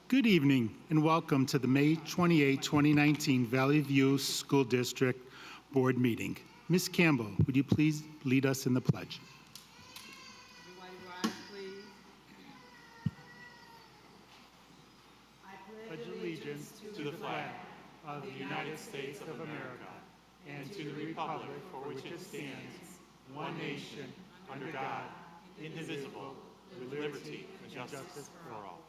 Good evening and welcome to the May 28, 2019 Valley View School District Board meeting. Ms. Campbell, would you please lead us in the pledge? Everybody rise, please. I Pledge allegiance to the flag of the United States of America and to the republic for which it stands, one nation, under God, indivisible, with liberty and justice for all.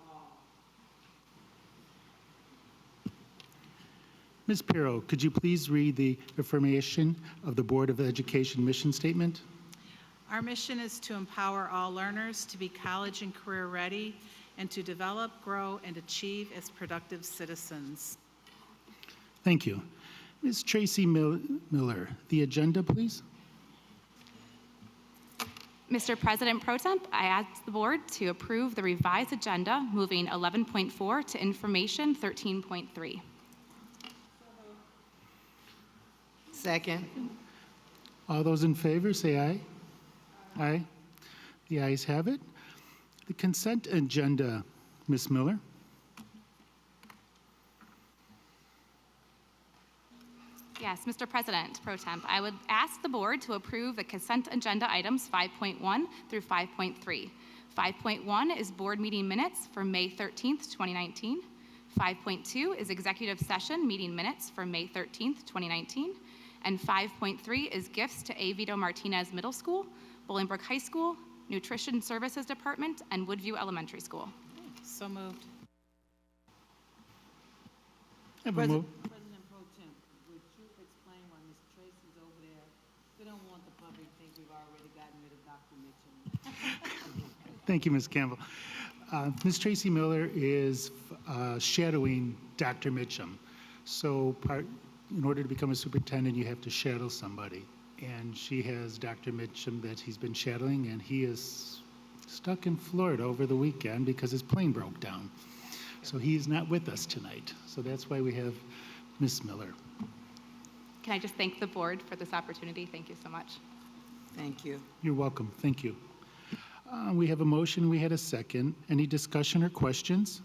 Ms. Pirro, could you please read the affirmation of the Board of Education mission statement? Our mission is to empower all learners to be college and career ready and to develop, grow, and achieve as productive citizens. Thank you. Ms. Tracy Miller, the agenda, please. Mr. President Pro Temp, I ask the board to approve the revised agenda, moving 11.4 to information 13.3. Second. All those in favor say aye. Aye. The ayes have it. The consent agenda, Ms. Miller. Yes, Mr. President Pro Temp, I would ask the board to approve the consent agenda items 5.1 through 5.3. 5.1 is board meeting minutes for May 13th, 2019. 5.2 is executive session meeting minutes for May 13th, 2019. And 5.3 is gifts to A. Vito Martinez Middle School, Bolingbrook High School, Nutrition Services Department, and Woodview Elementary School. So moved. President Pro Temp, would you explain why Ms. Tracy's over there? We don't want the public to think we've already gotten rid of Dr. Mitchell. Thank you, Ms. Campbell. Ms. Tracy Miller is shadowing Dr. Mitchum. So in order to become a superintendent, you have to shadow somebody. And she has Dr. Mitchum that he's been shadowing, and he is stuck in Florida over the weekend because his plane broke down. So he's not with us tonight. So that's why we have Ms. Miller. Can I just thank the board for this opportunity? Thank you so much. Thank you. You're welcome. Thank you. We have a motion. We had a second. Any discussion or questions?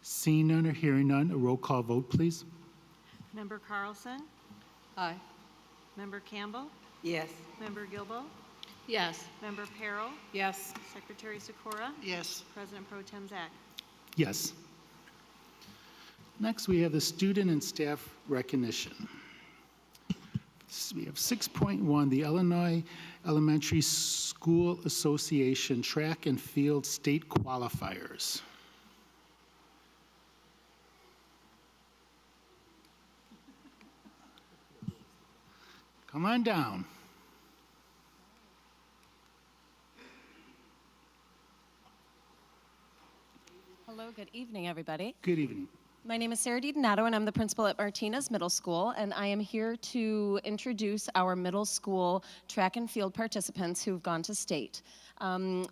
Seeing none or hearing none, a roll call vote, please. Member Carlson? Aye. Member Campbell? Yes. Member Gilbo? Yes. Member Perro? Yes. Secretary Sikora? Yes. President Pro Tem Zach? Yes. Next, we have the student and staff recognition. We have 6.1, the Illinois Elementary School Association Track and Field State Qualifiers. Come on down. Hello, good evening, everybody. Good evening. My name is Sarah DiDonato, and I'm the principal at Martinez Middle School, and I am here to introduce our middle school track and field participants who've gone to state.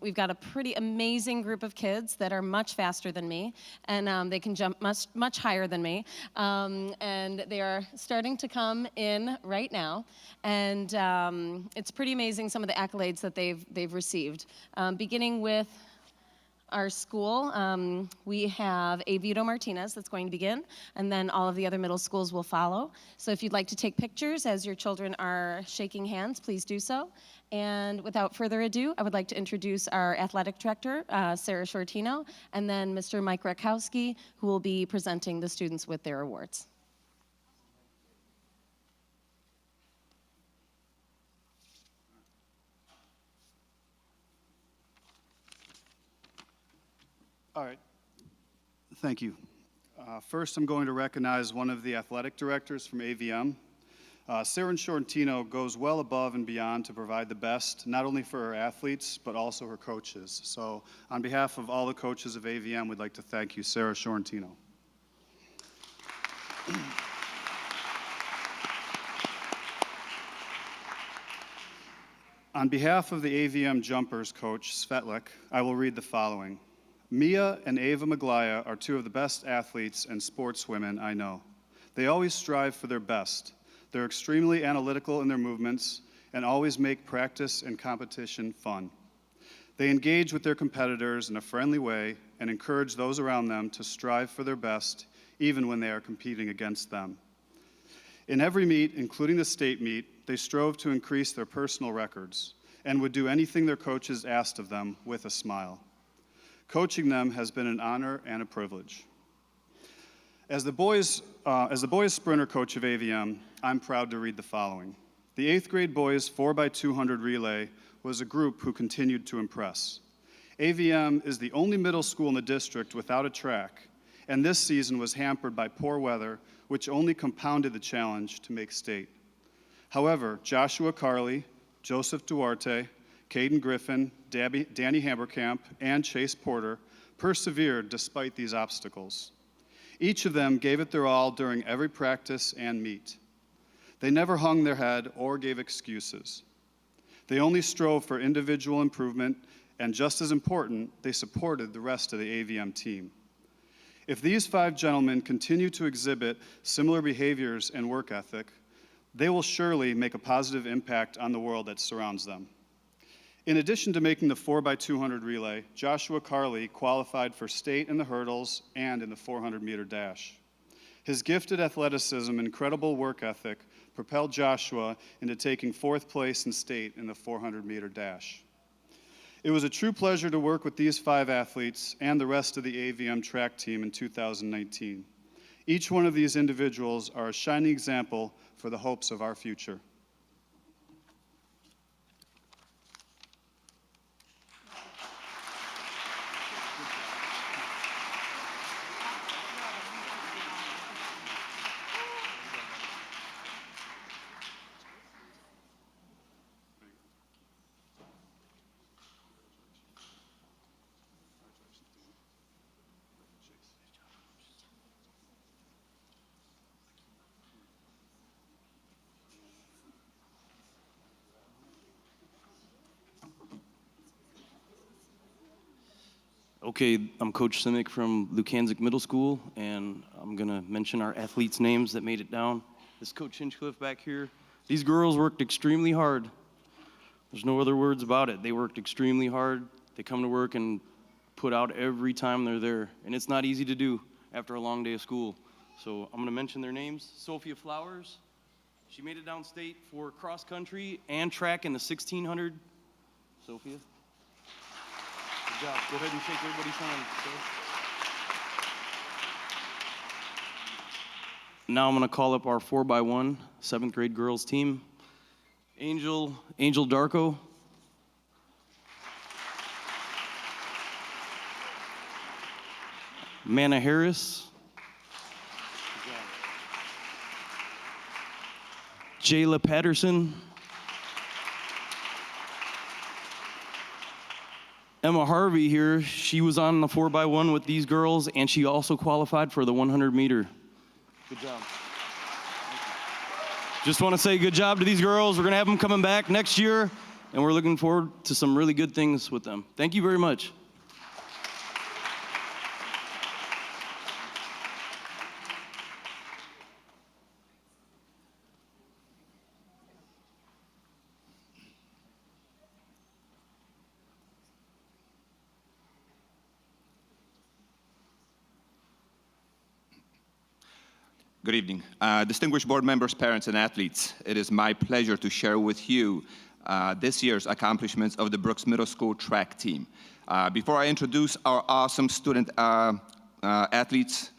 We've got a pretty amazing group of kids that are much faster than me, and they can jump much higher than me, and they are starting to come in right now, and it's pretty amazing some of the accolades that they've received, beginning with our school. We have A. Vito Martinez that's going to begin, and then all of the other middle schools will follow. So if you'd like to take pictures as your children are shaking hands, please do so. And without further ado, I would like to introduce our athletic director, Sarah Shortino, and then Mr. Mike Rakowski, who will be presenting the students with their awards. All right, thank you. First, I'm going to recognize one of the athletic directors from AVM. Sarah Shortino goes well above and beyond to provide the best, not only for her athletes, but also her coaches. So on behalf of all the coaches of AVM, we'd like to thank you, Sarah Shortino. On behalf of the AVM Jumpers coach, Svetlik, I will read the following. Mia and Ava Maglaya are two of the best athletes and sportswomen I know. They always strive for their best. They're extremely analytical in their movements and always make practice and competition fun. They engage with their competitors in a friendly way and encourage those around them to strive for their best, even when they are competing against them. In every meet, including the state meet, they strove to increase their personal records and would do anything their coaches asked of them with a smile. Coaching them has been an honor and a privilege. As the boys sprinter coach of AVM, I'm proud to read the following. The 8th grade boys 4x200 relay was a group who continued to impress. AVM is the only middle school in the district without a track, and this season was hampered by poor weather, which only compounded the challenge to make state. However, Joshua Carley, Joseph Duarte, Caden Griffin, Danny Hamberkamp, and Chase Porter persevered despite these obstacles. Each of them gave it their all during every practice and meet. They never hung their head or gave excuses. They only strove for individual improvement, and just as important, they supported the rest of the AVM team. If these 5 gentlemen continue to exhibit similar behaviors and work ethic, they will surely make a positive impact on the world that surrounds them. In addition to making the 4x200 relay, Joshua Carley qualified for state in the hurdles and in the 400-meter dash. His gifted athleticism and incredible work ethic propelled Joshua into taking 4th place in state in the 400-meter dash. It was a true pleasure to work with these 5 athletes and the rest of the AVM track team in 2019. Each one of these individuals are a shining example for the hopes of our future. Okay, I'm Coach Simic from Lukanzik Middle School, and I'm gonna mention our athletes' names that made it down. This is Coach Hinchcliffe back here. These girls worked extremely hard. There's no other words about it. They worked extremely hard. They come to work and put out every time they're there, and it's not easy to do after a long day of school. So I'm gonna mention their names. Sophia Flowers, she made it downstate for cross country and track in the 1600. Sophia. Good job. Go ahead and shake everybody's hand. Okay. Now I'm going to call up our 4x1 7th grade girls team. Angel Darko. Manna Harris. Jayla Patterson. Emma Harvey here, she was on the 4x1 with these girls, and she also qualified for the 100 meter. Good job. Just want to say good job to these girls. We're going to have them coming back next year, and we're looking forward to some really good things with them. Thank you very much. Good evening. Distinguished board members, parents, and athletes, it is my pleasure to share with you this year's accomplishments of the Brooks Middle School track team. Before I introduce our awesome student athletes,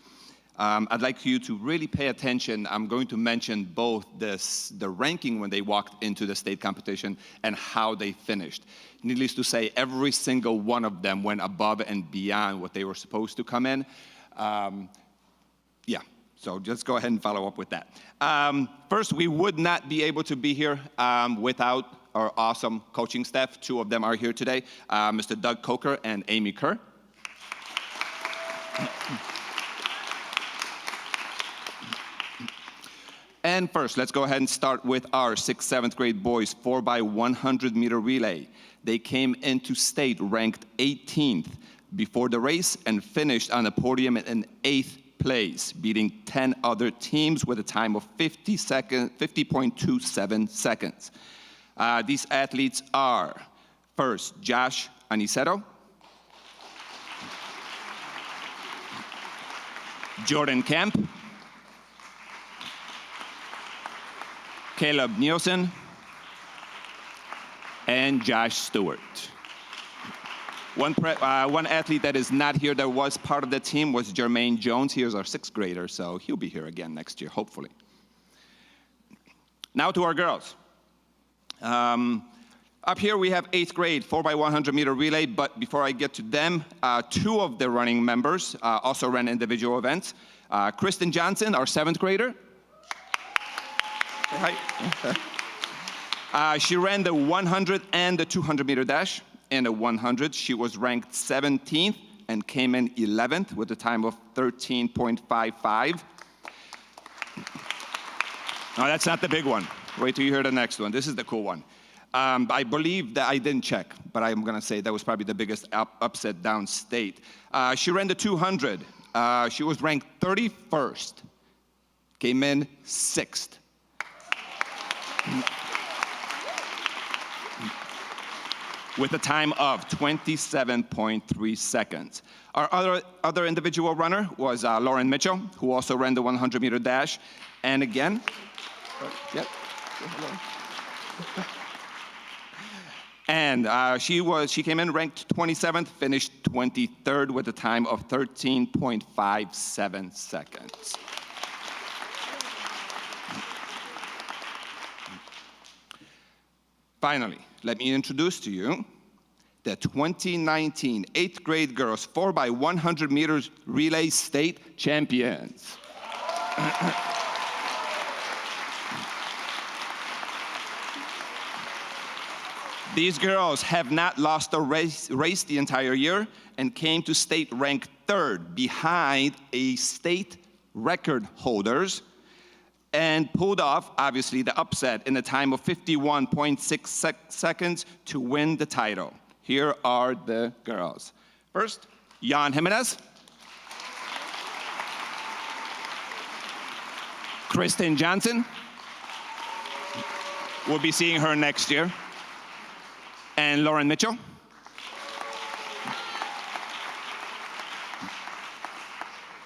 I'd like you to really pay attention. I'm going to mention both the ranking when they walked into the state competition and how they finished. Needless to say, every single one of them went above and beyond what they were supposed to come in. So just go ahead and follow up with that. First, we would not be able to be here without our awesome coaching staff. 2 of them are here today, Mr. Doug Coker and Amy Kerr. And first, let's go ahead and start with our 6th, 7th grade boys 4x100 meter relay. They came into state ranked 18th before the race and finished on the podium in 8th place, beating 10 other teams with a time of 50.27 seconds. These athletes are, first, Josh Aniceto, Jordan Kemp, Caleb Nielsen, and Josh Stewart. One athlete that is not here that was part of the team was Jermaine Jones. He is our 6th grader, so he'll be here again next year, hopefully. Now to our girls. Up here we have 8th grade 4x100 meter relay, but before I get to them, 2 of the running members also ran individual events. Kristen Johnson, our 7th grader. Hi. She ran the 100 and the 200 meter dash. In the 100, she was ranked 17th and came in 11th with a time of 13.55. No, that's not the big one. Wait till you hear the next one. This is the cool one. I believe that I didn't check, but I'm going to say that was probably the biggest upset downstate. She ran the 200. She was ranked 31st, came in 6th. With a time of 27.3 seconds. Our other individual runner was Lauren Mitchell, who also ran the 100 meter dash. And again, yep. And she came in ranked 27th, finished 23rd with a time of 13.57 seconds. Finally, let me introduce to you the 2019 8th grade girls 4x100 meters relay state champions. These girls have not lost a race the entire year and came to state ranked 3rd behind a state record holders and pulled off, obviously, the upset in a time of 51.6 seconds to win the title. Here are the girls. First, Jan Jimenez, Kristen Johnson. We'll be seeing her next year. And Lauren Mitchell.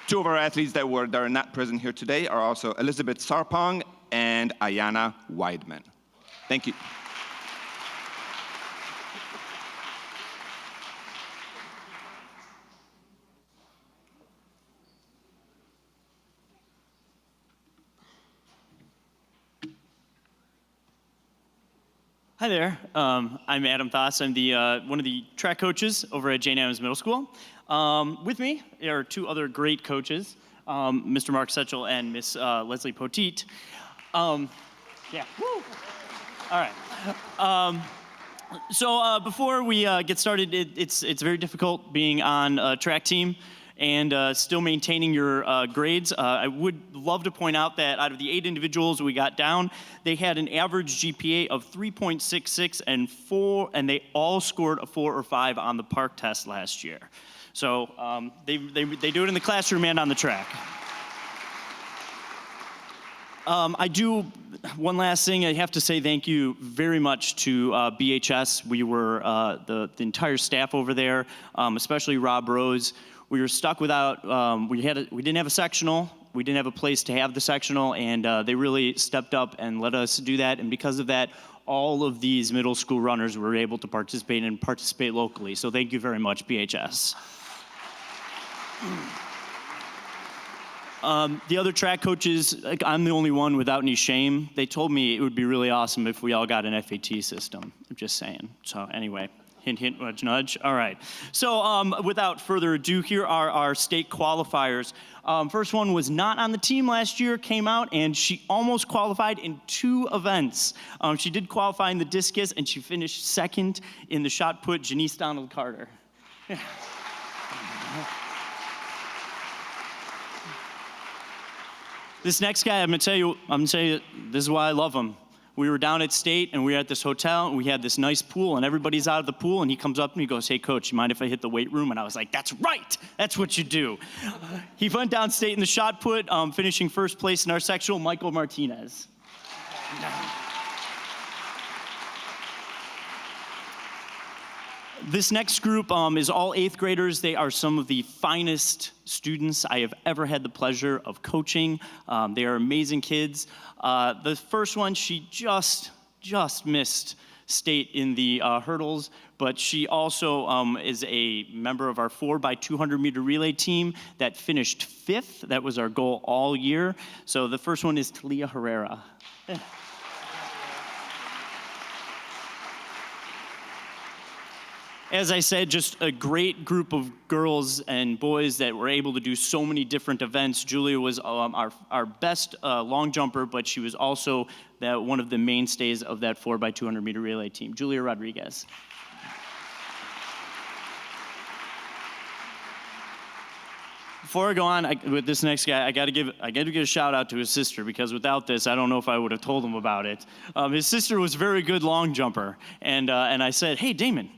Two of our athletes that are not present here today are also Elizabeth Sarpong and Ayana Weidman. Thank you. Hi there. I'm Adam Thoss. I'm one of the track coaches over at Jane Addams Middle School. With me are 2 other great coaches, Mr. Mark Setchell and Miss Leslie Poteet. Yeah. Woo. All right. So before we get started, it's very difficult being on a track team and still maintaining your grades. I would love to point out that out of the 8 individuals we got down, they had an average GPA of 3.66 and 4, and they all scored a 4 or 5 on the park test last year. So they do it in the classroom and on the track. One last thing, I have to say thank you very much to BHS. We were, the entire staff over there, especially Rob Rose. We were stuck without, we didn't have a sectional, we didn't have a place to have the sectional, and they really stepped up and let us do that, and because of that, all of these middle school runners were able to participate locally. So thank you very much, BHS. The other track coaches, I'm the only one without any shame. They told me it would be really awesome if we all got an FAT system. I'm just saying. So anyway. Hint, hint, nudge, nudge. All right. So without further ado, here are our state qualifiers. First one was not on the team last year, came out, and she almost qualified in 2 events. She did qualify in the discus, and she finished 2nd in the shot put, Janice Donald Carter. This next guy, I'm gonna tell you, this is why I love him. We were down at state and we were at this hotel and we had this nice pool and everybody's out of the pool and he comes up and he goes, "Hey coach, you mind if I hit the weight room?" And I was like, "That's right, that's what you do." He went down state in the shot put, finishing 1st place in our sectional, Michael Martinez. This next group is all 8th graders. They are some of the finest students I have ever had the pleasure of coaching. They are amazing kids. The first one, she just missed state in the hurdles, but she also is a member of our 4x200 meter relay team that finished 5th. That was our goal all year. So the first one is Talia Herrera. As I said, just a great group of girls and boys that were able to do so many different events. Julia was our best long jumper, but she was also one of the mainstays of that 4x200 meter relay team. Julia Rodriguez. Before I go on with this next guy, I got to give a shout out to his sister, because without this, I don't know if I would have told him about it. His sister was a very good long jumper, and I said, "Hey, Damon,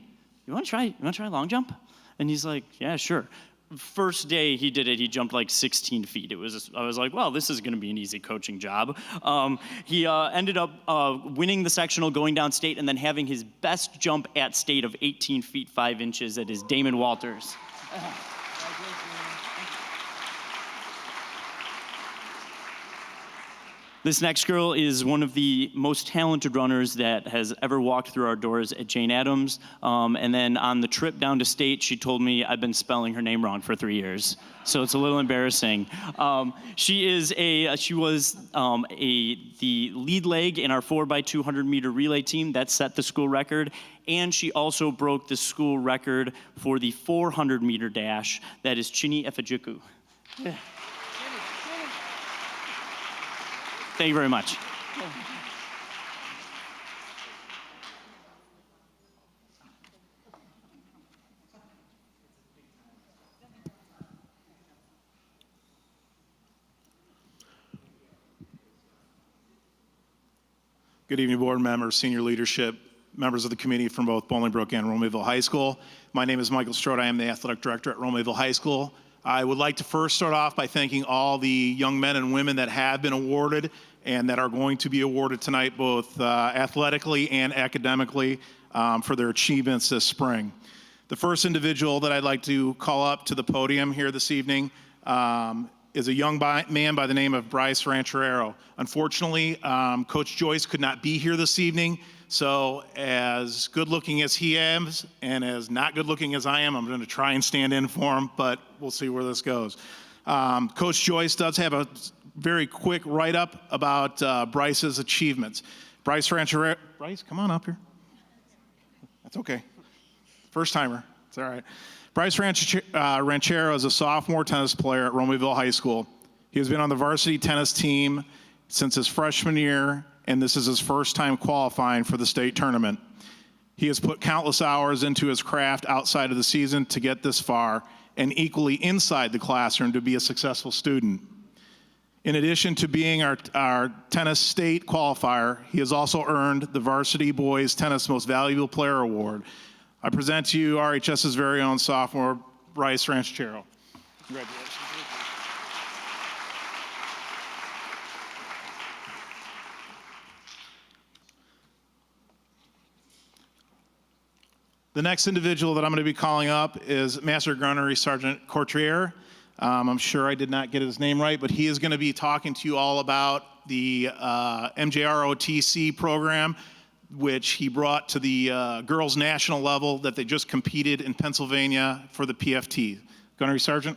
you want to try long jump?" And he's like, "Yeah, sure." First day he did it, he jumped like 16 feet. I was like, well, this is going to be an easy coaching job. He ended up winning the sectional, going down state, and then having his best jump at state of 18 feet 5 inches. That is Damon Walters. This next girl is one of the most talented runners that has ever walked through our doors at Jane Addams. And then on the trip down to state, she told me I've been spelling her name wrong for 3 years. So it's a little embarrassing. She was the lead leg in our 4x200 meter relay team that set the school record. And she also broke the school record for the 400 meter dash. That is Chini Efejuku. Yeah. Thank you very much. Good evening, board members, senior leadership, members of the committee from both Bolingbrook and Romeoville High School. My name is Michael Strode. I am the athletic director at Romeoville High School. I would like to first start off by thanking all the young men and women that have been awarded and that are going to be awarded tonight, both athletically and academically, for their achievements this spring. The first individual that I'd like to call up to the podium here this evening is a young man by the name of Bryce Ranchero. Unfortunately, Coach Joyce could not be here this evening, so as good looking as he is and as not good looking as I am, I'm going to try and stand in for him, but we'll see where this goes. Coach Joyce does have a very quick write-up about Bryce's achievements. Bryce Ranchero, Bryce, come on up here. That's okay. First timer, it's all right. Bryce Ranchero is a sophomore tennis player at Romeoville High School. He has been on the varsity tennis team since his freshman year, and this is his first time qualifying for the state tournament. He has put countless hours into his craft outside of the season to get this far, and equally inside the classroom to be a successful student. In addition to being our tennis state qualifier, he has also earned the Varsity Boys Tennis Most Valuable Player Award. I present to you RHS's very own sophomore, Bryce Ranchero. Congratulations. The next individual that I'm going to be calling up is Master Gunnery Sergeant Courtrier. I'm sure I did not get his name right, but he is going to be talking to you all about the MJROTC program, which he brought to the girls' national level that they just competed in Pennsylvania for the PFT. Gunnery Sergeant.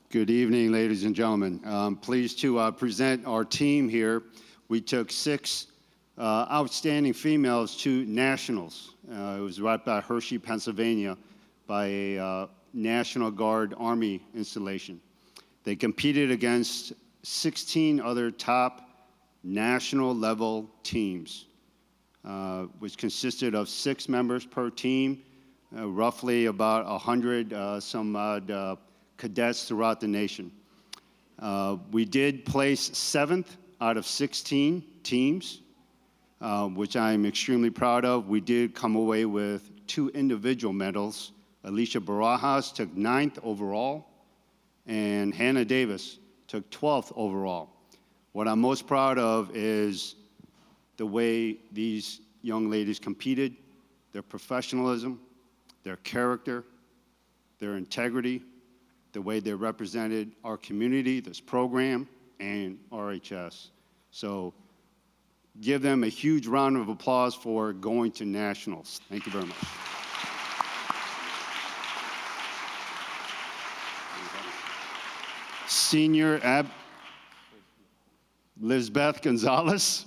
Good evening, ladies and gentlemen. I'm pleased to present our team here. We took 6 outstanding females to nationals. It was right by Hershey, Pennsylvania, by a National Guard Army installation. They competed against 16 other top national level teams, which consisted of 6 members per team, roughly about 100 some odd cadets throughout the nation. We did place 7th out of 16 teams, which I'm extremely proud of. We did come away with 2 individual medals. Alicia Barajas took 9th overall, and Hannah Davis took 12th overall. What I'm most proud of is the way these young ladies competed, their professionalism, their character, their integrity, the way they represented our community, this program, and RHS. So give them a huge round of applause for going to nationals. Thank you very much. Senior Lizbeth Gonzalez.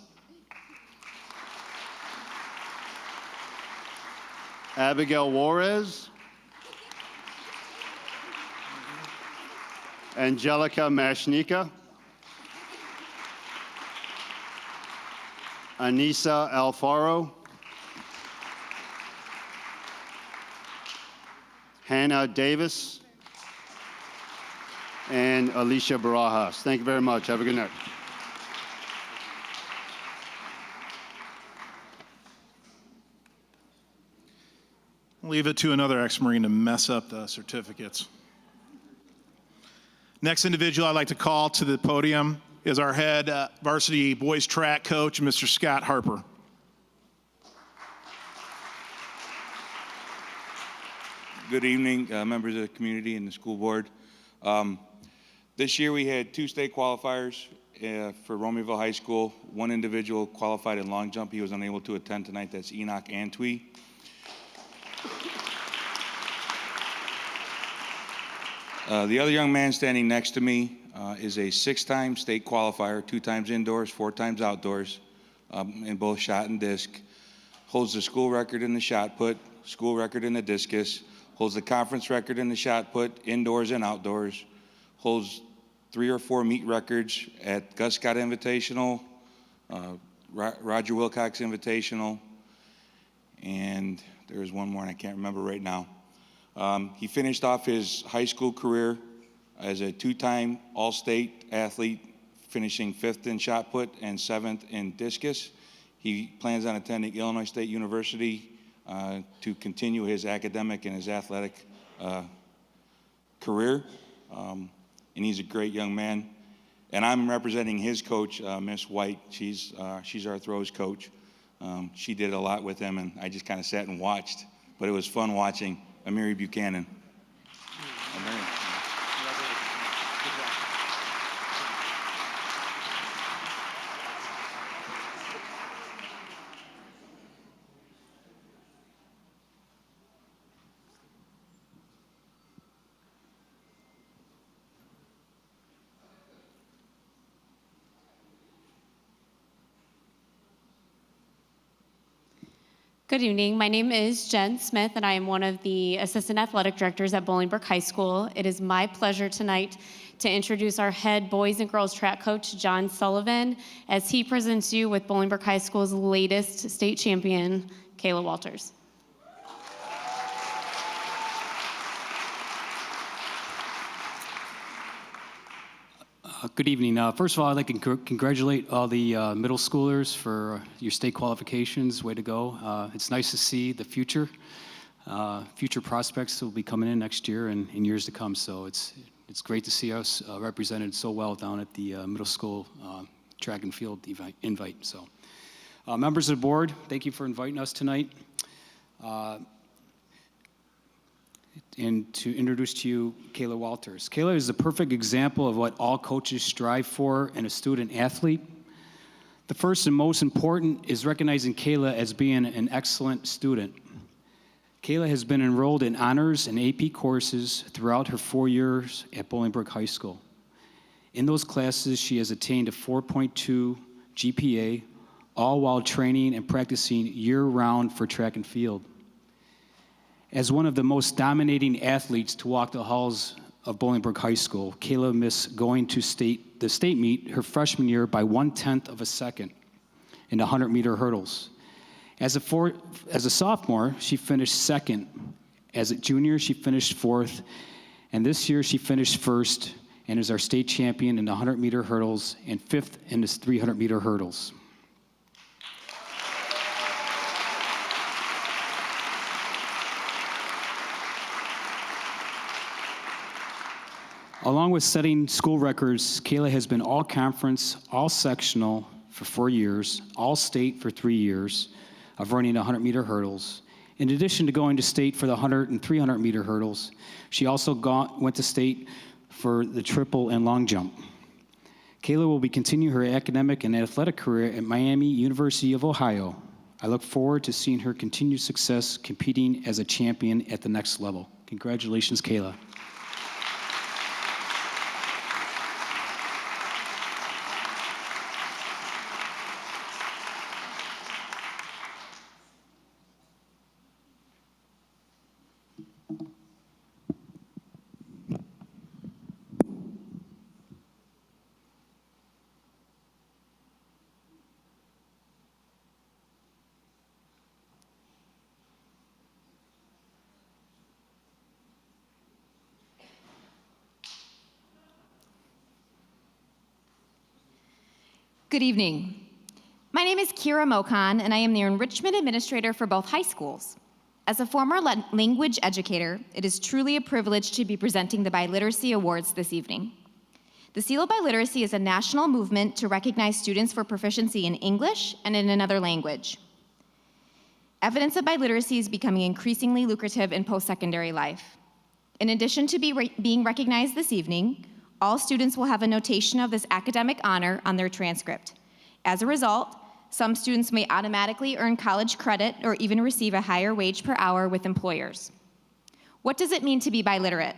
Abigail Juarez. Angelica Mashnika. Anissa Alfaro. Hannah Davis. And Alicia Barajas. Thank you very much. Have a good night. Leave it to another ex-Marine to mess up the certificates. Next individual I'd like to call to the podium is our head varsity boys track coach, Mr. Scott Harper. Good evening, members of the community and the school board. This year we had 2 state qualifiers for Romaville High School. One individual qualified in long jump. He was unable to attend tonight. That's Enoch Antwi. The other young man standing next to me is a 6-time state qualifier, 2 times indoors, 4 times outdoors, in both shot and disc. Holds the school record in the shot put, school record in the discus, holds the conference record in the shot put, indoors and outdoors, holds 3 or 4 meet records at Gus Scott Invitational, Roger Wilcox Invitational, and there's one more and I can't remember right now. He finished off his high school career as a 2-time All-State athlete, finishing 5th in shot put and 7th in discus. He plans on attending Illinois State University to continue his academic and his athletic career. And he's a great young man. And I'm representing his coach, Miss White. She's our throws coach. She did a lot with him, and I just kind of sat and watched. But it was fun watching Amiri Buchanan. Amiri. Good evening. My name is Jen Smith, and I am one of the Assistant Athletic Directors at Bolingbrook High School. It is my pleasure tonight to introduce our head boys and girls track coach, John Sullivan, as he presents you with Bolingbrook High School's latest state champion, Kayla Walters. Good evening. First of all, I'd like to congratulate all the middle schoolers for your state qualifications. Way to go. It's nice to see the future prospects that will be coming in next year and in years to come. So it's great to see us represented so well down at the middle school track and field invite. So members of the board, thank you for inviting us tonight. And to introduce to you Kayla Walters. Kayla is the perfect example of what all coaches strive for in a student athlete. The first and most important is recognizing Kayla as being an excellent student. Kayla has been enrolled in honors and AP courses throughout her 4 years at Bolingbrook High School. In those classes, she has attained a 4.2 GPA, all while training and practicing year-round for track and field. As one of the most dominating athletes to walk the halls of Bolingbrook High School, Kayla missed going to the state meet her freshman year by 1/10 of a second in the 100-meter hurdles. As a sophomore, she finished second. As a junior, she finished 4th. And this year, she finished 1st and is our state champion in the 100-meter hurdles and 5th in the 300-meter hurdles. Along with setting school records, Kayla has been all conference, all sectional for 4 years, all state for 3 years, of running 100-meter hurdles. In addition to going to state for the 100 and 300-meter hurdles, she also went to state for the triple and long jump. Kayla will be continuing her academic and athletic career at Miami University of Ohio. I look forward to seeing her continued success competing as a champion at the next level. Congratulations, Kayla. Good evening. My name is Kira Mokan, and I am the Enrichment Administrator for both high schools. As a former language educator, it is truly a privilege to be presenting the Biliteracy Awards this evening. The Seal of Biliteracy is a national movement to recognize students for proficiency in English and in another language. Evidence of biliteracy is becoming increasingly lucrative in post-secondary life. In addition to being recognized this evening, all students will have a notation of this academic honor on their transcript. As a result, some students may automatically earn college credit or even receive a higher wage per hour with employers. What does it mean to be biliterate?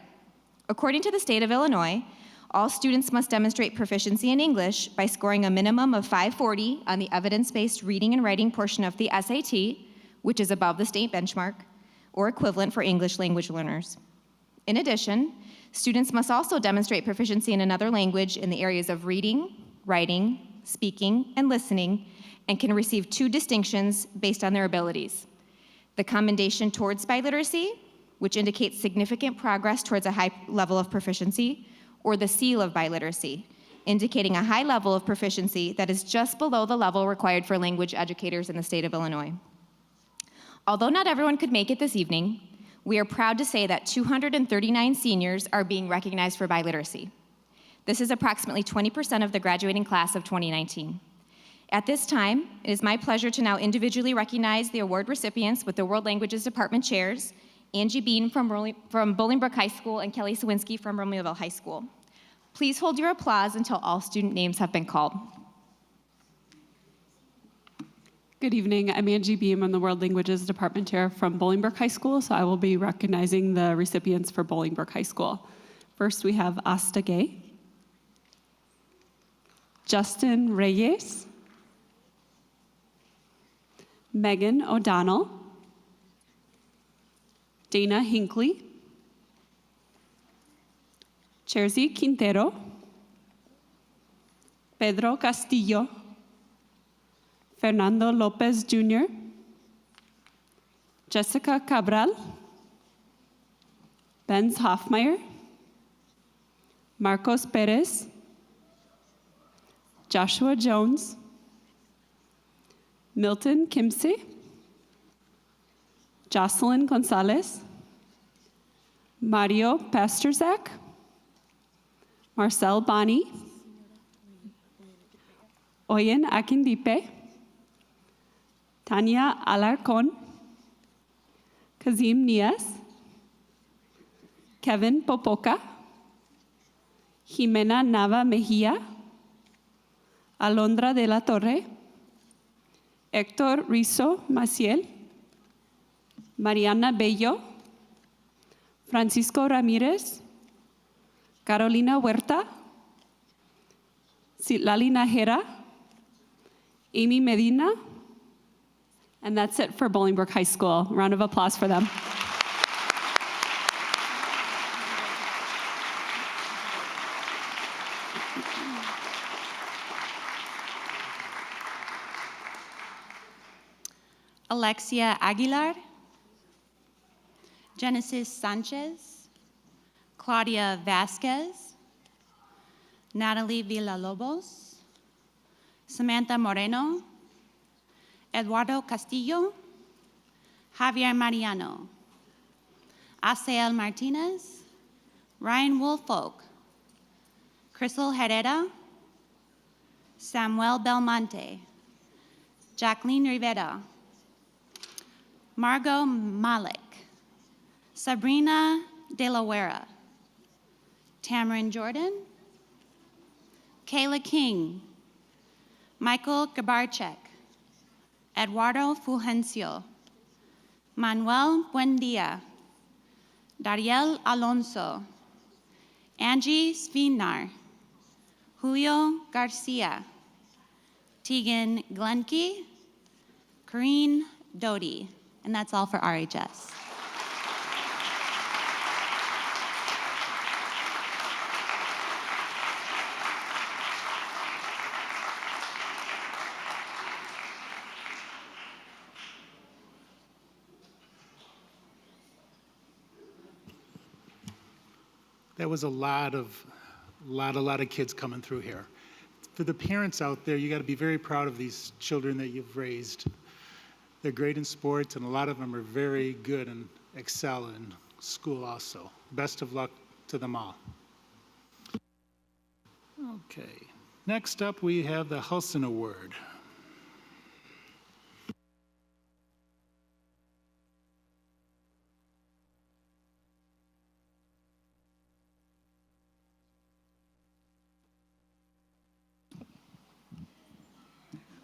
According to the state of Illinois, all students must demonstrate proficiency in English by scoring a minimum of 540 on the evidence-based reading and writing portion of the SAT, which is above the state benchmark, or equivalent for English language learners. In addition, students must also demonstrate proficiency in another language in the areas of reading, writing, speaking, and listening, and can receive 2 distinctions based on their abilities: the Commendation Towards Biliteracy, which indicates significant progress towards a high level of proficiency, or the Seal of Biliteracy, indicating a high level of proficiency that is just below the level required for language educators in the state of Illinois. Although not everyone could make it this evening, we are proud to say that 239 seniors are being recognized for biliteracy. This is approximately 20% of the graduating class of 2019. At this time, it is my pleasure to now individually recognize the award recipients with the World Languages Department chairs, Angie Bean from Bolingbrook High School and Kelly Sawinski from Romeoville High School. Please hold your applause until all student names have been called. Good evening. I'm Angie Beam. I'm the World Languages Department Chair from Bolingbrook High School, so I will be recognizing the recipients for Bolingbrook High School. First, we have Asta Gay, Justin Reyes, Megan O'Donnell, Dana Hinckley, Cherzy Quintero, Pedro Castillo, Fernando Lopez Jr., Jessica Cabral, Benz Hoffmeyer, Marcos Perez, Joshua Jones, Milton Kimsey, Jocelyn Gonzalez, Mario Pasterzak, Marcel Bani, Oyen Akindipe, Tanya Alarcon, Kazim Nias, Kevin Popoca, Jimena Nava Mejia, Alondra de la Torre, Héctor Rizo Maciel, Mariana Bello, Francisco Ramírez, Carolina Huerta, Citlali Najera, Amy Medina, and that's it for Bolingbrook High School. Round of applause for them. Alexia Aguilar, Genesis Sanchez, Claudia Vasquez, Natalie Villalobos, Samantha Moreno, Eduardo Castillo, Javier Mariano, Asael Martinez, Ryan Woolfolk, Crystal Herrera, Samuel Belmonte, Jacqueline Rivera, Margot Malik, Sabrina De La Huera, Tamarin Jordan, Kayla King, Michael Gabarchek, Eduardo Fulgencio, Manuel Buendia, Dariel Alonso, Angie Svinar, Julio Garcia, Tegan Glenke, Corrine Doty, and that's all for RHS. That was a lot of kids coming through here. For the parents out there, you got to be very proud of these children that you've raised. They're great in sports, and a lot of them are very good and excel in school also. Best of luck to them all. Okay, next up we have the Hulson Award.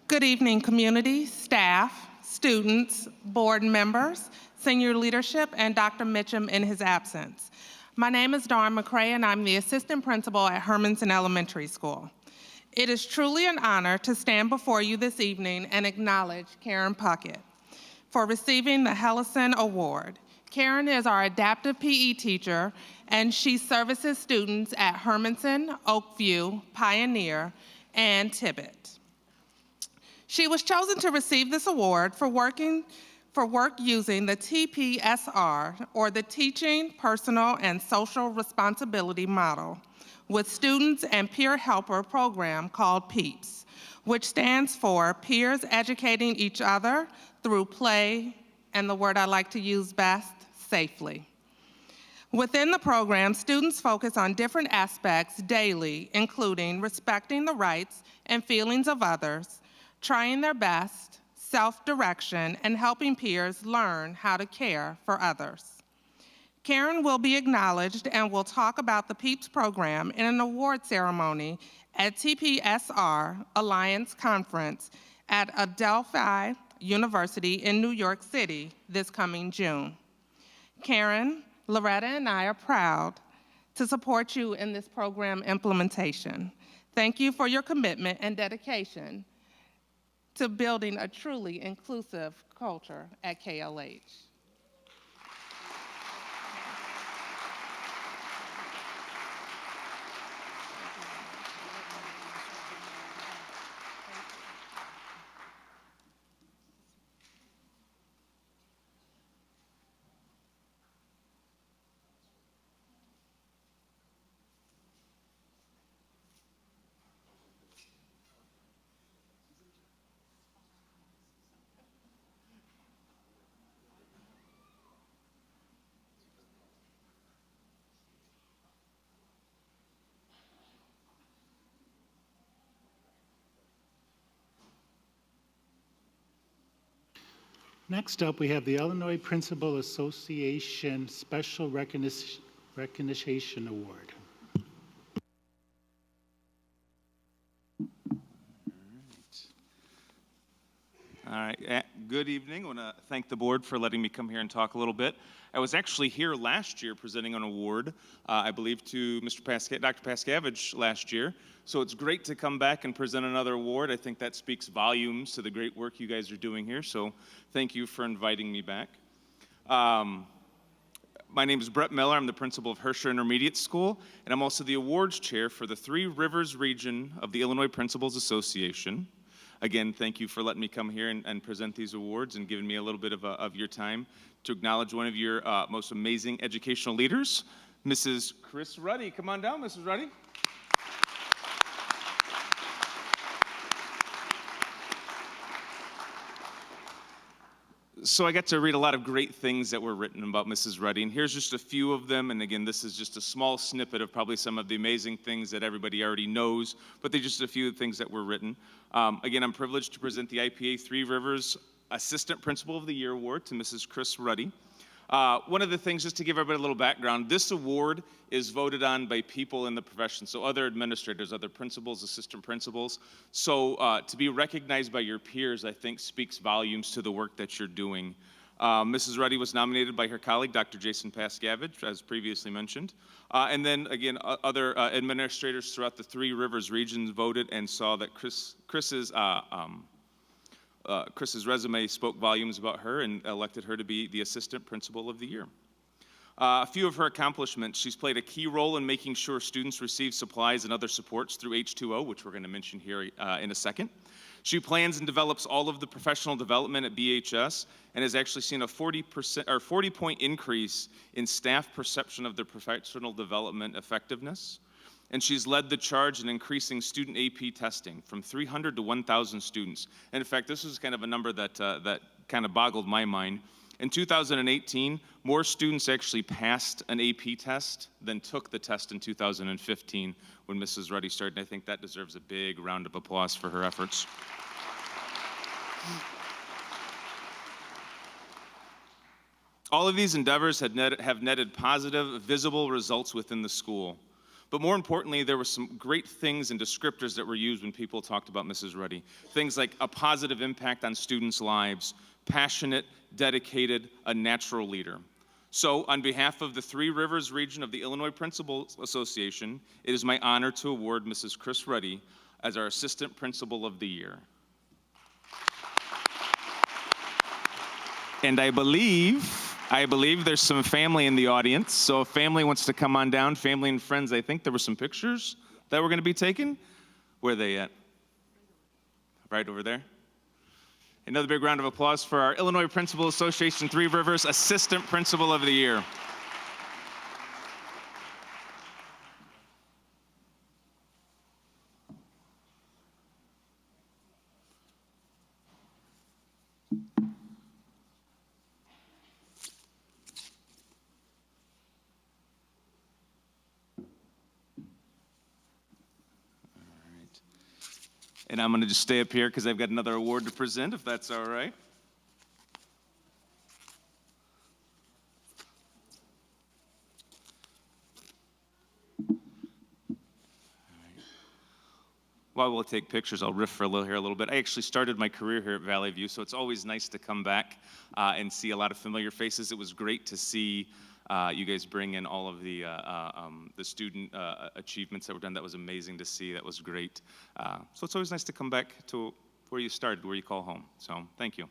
Good evening, community, staff, students, board members, senior leadership, and Dr. Mitchum in his absence. My name is Dawn McCray, and I'm the assistant principal at Hermanson Elementary School. It is truly an honor to stand before you this evening and acknowledge Karen Puckett for receiving the Hellison Award. Karen is our adaptive PE teacher, and she services students at Hermanson, Oakview, Pioneer, and Tibbet. She was chosen to receive this award for work using the TPSR, or the Teaching, Personal, and Social Responsibility model, with students and peer helper program called PEEPS, which stands for Peers Educating Each Other Through Play, and the word I like to use best, safely. Within the program, students focus on different aspects daily, including respecting the rights and feelings of others, trying their best, self-direction, and helping peers learn how to care for others. Karen will be acknowledged and will talk about the PEEPS program in an award ceremony at TPSR Alliance Conference at Adelphi University in New York City this coming June. Karen, Loretta, and I are proud to support you in this program implementation. Thank you for your commitment and dedication to building a truly inclusive culture at KLH. Next up, we have the Illinois Principal Association Special Recognition Award. All right, good evening. I want to thank the board for letting me come here and talk a little bit. I was actually here last year presenting an award, I believe to Dr. Pascavage last year. So it's great to come back and present another award. I think that speaks volumes to the great work you guys are doing here. So thank you for inviting me back. My name is Brett Miller. I'm the principal of Herscher Intermediate School, and I'm also the awards chair for the Three Rivers region of the Illinois Principals Association. Again, thank you for letting me come here and present these awards and giving me a little bit of your time to acknowledge one of your most amazing educational leaders, Mrs. Chris Ruddy. Come on down, Mrs. Ruddy. So I got to read a lot of great things that were written about Mrs. Ruddy, and here's just a few of them. And again, this is just a small snippet of probably some of the amazing things that everybody already knows, but they're just a few things that were written. Again, I'm privileged to present the IPA Three Rivers Assistant Principal of the Year award to Mrs. Chris Ruddy. One of the things, just to give everybody a little background, this award is voted on by people in the profession, so other administrators, other principals, assistant principals. So to be recognized by your peers, I think, speaks volumes to the work that you're doing. Mrs. Ruddy was nominated by her colleague, Dr. Jason Pascavage, as previously mentioned. And then, again, other administrators throughout the Three Rivers regions voted and saw that Chris's resume spoke volumes about her and elected her to be the Assistant Principal of the Year. A few of her accomplishments: she's played a key role in making sure students receive supplies and other supports through H2O, which we're going to mention here in a second. She plans and develops all of the professional development at BHS and has actually seen a 40-point increase in staff perception of their professional development effectiveness. And she's led the charge in increasing student AP testing from 300 to 1,000 students. And in fact, this is kind of a number that kind of boggled my mind. In 2018, more students actually passed an AP test than took the test in 2015 when Mrs. Ruddy started. And I think that deserves a big round of applause for her efforts. All of these endeavors have netted positive, visible results within the school. But more importantly, there were some great things and descriptors that were used when people talked about Mrs. Ruddy. Things like a positive impact on students' lives, passionate, dedicated, a natural leader. So on behalf of the Three Rivers region of the Illinois Principals Association, it is my honor to award Mrs. Chris Ruddy as our Assistant Principal of the Year. And I believe there's some family in the audience, so if family wants to come on down, family and friends, I think there were some pictures that were going to be taken. Where are they at? Right over there. Another big round of applause for our Illinois Principal Association Three Rivers Assistant Principal of the Year. And I'm going to just stay up here because I've got another award to present, if that's all right. While we'll take pictures, I'll riff for a little bit. I actually started my career here at Valley View, so it's always nice to come back and see a lot of familiar faces. It was great to see you guys bring in all of the student achievements that were done. That was amazing to see. That was great. So it's always nice to come back to where you started, where you call home. So thank you.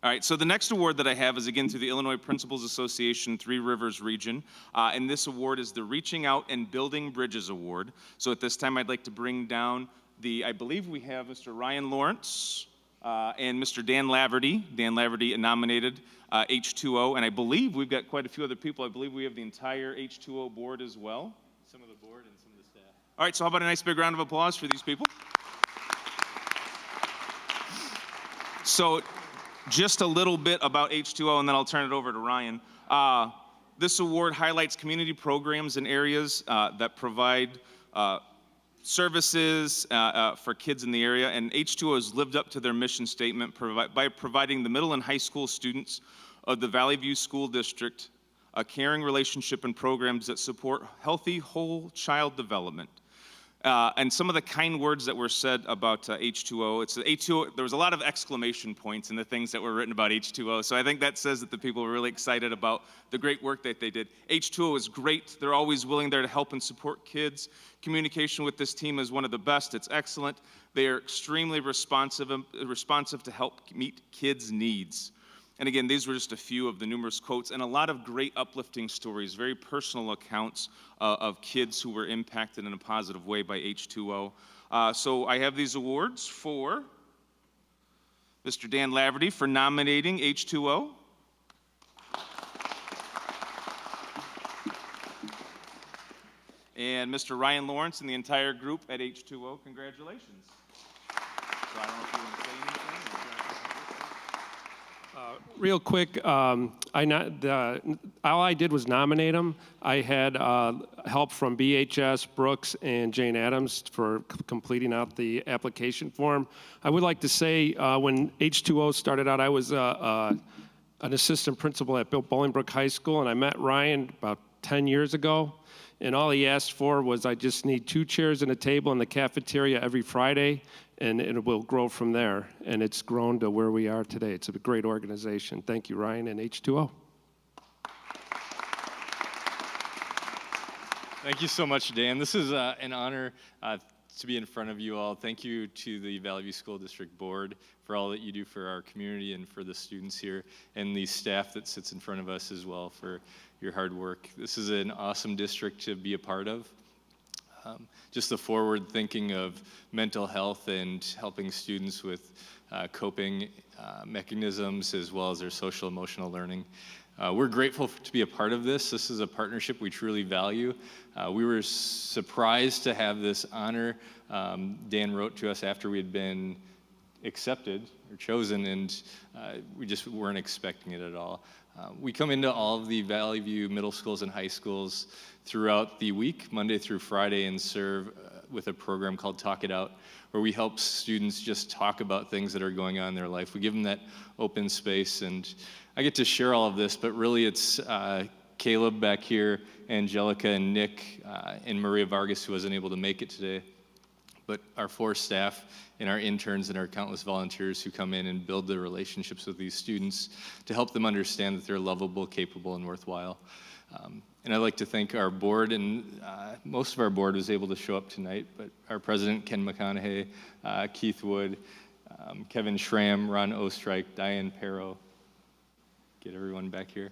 All right, so the next award that I have is again through the Illinois Principals Association Three Rivers region, and this award is the Reaching Out and Building Bridges Award. So at this time, I'd like to bring down I believe we have Mr. Ryan Lawrence and Mr. Dan Laverty. Dan Laverty nominated H2O, and I believe we've got quite a few other people. I believe we have the entire H2O board as well. Some of the board and some of the staff. All right, so how about a nice big round of applause for these people? So just a little bit about H2O, and then I'll turn it over to Ryan. This award highlights community programs in areas that provide services for kids in the area, and H2O has lived up to their mission statement by providing the middle and high school students of the Valley View School District a caring relationship and programs that support healthy, whole child development. And some of the kind words that were said about H2O, H2O, there was a lot of exclamation points in the things that were written about H2O, so I think that says that the people were really excited about the great work that they did. H2O is great. They're always willing there to help and support kids. Communication with this team is one of the best. It's excellent. They are extremely responsive to help meet kids' needs. And again, these were just a few of the numerous quotes and a lot of great uplifting stories, very personal accounts of kids who were impacted in a positive way by H2O. So I have these awards for Mr. Dan Laverty for nominating H2O. And Mr. Ryan Lawrence and the entire group at H2O, congratulations. So I don't know if you want to say anything. Real quick, all I did was nominate them. I had help from BHS, Brooks, and Jane Adams for completing out the application form. I would like to say when H2O started out, I was an assistant principal at Bolingbrook High School, and I met Ryan about 10 years ago. And all he asked for was I just need 2 chairs and a table in the cafeteria every Friday, and it will grow from there. And it's grown to where we are today. It's a great organization. Thank you, Ryan and H2O. Thank you so much, Dan. This is an honor to be in front of you all. Thank you to the Valley View School District Board for all that you do for our community and for the students here, and the staff that sits in front of us as well for your hard work. This is an awesome district to be a part of. Just the forward thinking of mental health and helping students with coping mechanisms as well as their social emotional learning. We're grateful to be a part of this. This is a partnership we truly value. We were surprised to have this honor. Dan wrote to us after we had been accepted or chosen, and we just weren't expecting it at all. We come into all of the Valley View middle schools and high schools throughout the week, Monday through Friday, and serve with a program called Talk It Out, where we help students just talk about things that are going on in their life. We give them that open space, and I get to share all of this, but really it's Caleb back here, Angelica and Nick, and Maria Vargas, who wasn't able to make it today. But our 4 staff and our interns and our countless volunteers who come in and build the relationships with these students to help them understand that they're lovable, capable, and worthwhile. And I'd like to thank our board, and most of our board was able to show up tonight, but our president, Ken McConaughey, Keith Wood, Kevin Schramm, Ron Ostrike, Diane Perro, get everyone back here,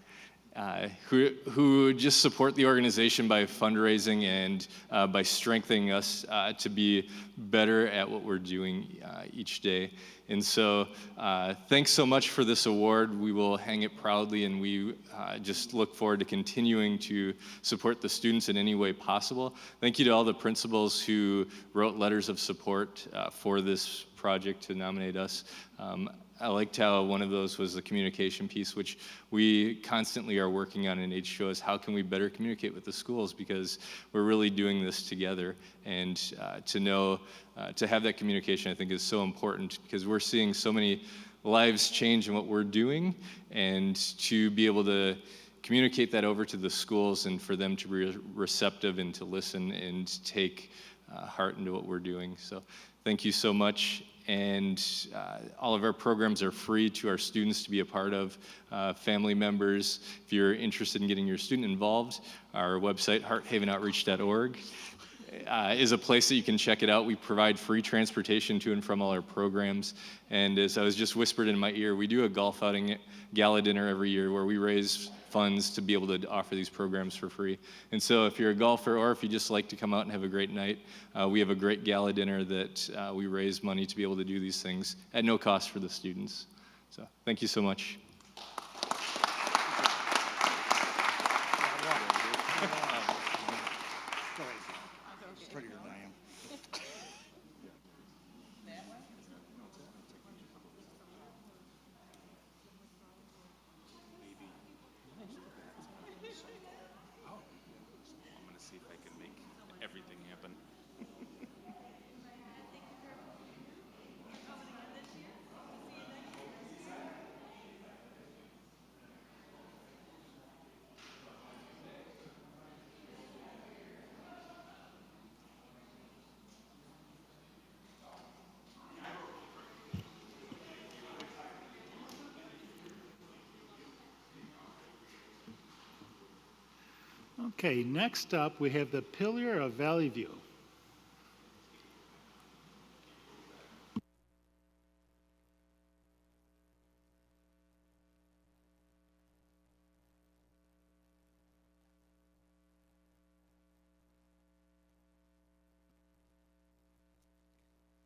who just support the organization by fundraising and by strengthening us to be better at what we're doing each day. And so thanks so much for this award. We will hang it proudly, and we just look forward to continuing to support the students in any way possible. Thank you to all the principals who wrote letters of support for this project to nominate us. I liked how one of those was the communication piece, which we constantly are working on in H2O, is how can we better communicate with the schools, because we're really doing this together. And to know, to have that communication, I think is so important, because we're seeing so many lives change in what we're doing, and to be able to communicate that over to the schools and for them to be receptive and to listen and take heart into what we're doing. So thank you so much. And all of our programs are free to our students to be a part of. Family members, if you're interested in getting your student involved, our website, hearthavenoutreach.org, is a place that you can check it out. We provide free transportation to and from all our programs. And as I was just whispered in my ear, we do a golf outing gala dinner every year where we raise funds to be able to offer these programs for free. And so if you're a golfer, or if you just like to come out and have a great night, we have a great gala dinner that we raise money to be able to do these things at no cost for the students. So thank you so much. Okay, next up, we have the Pillar of Valley View.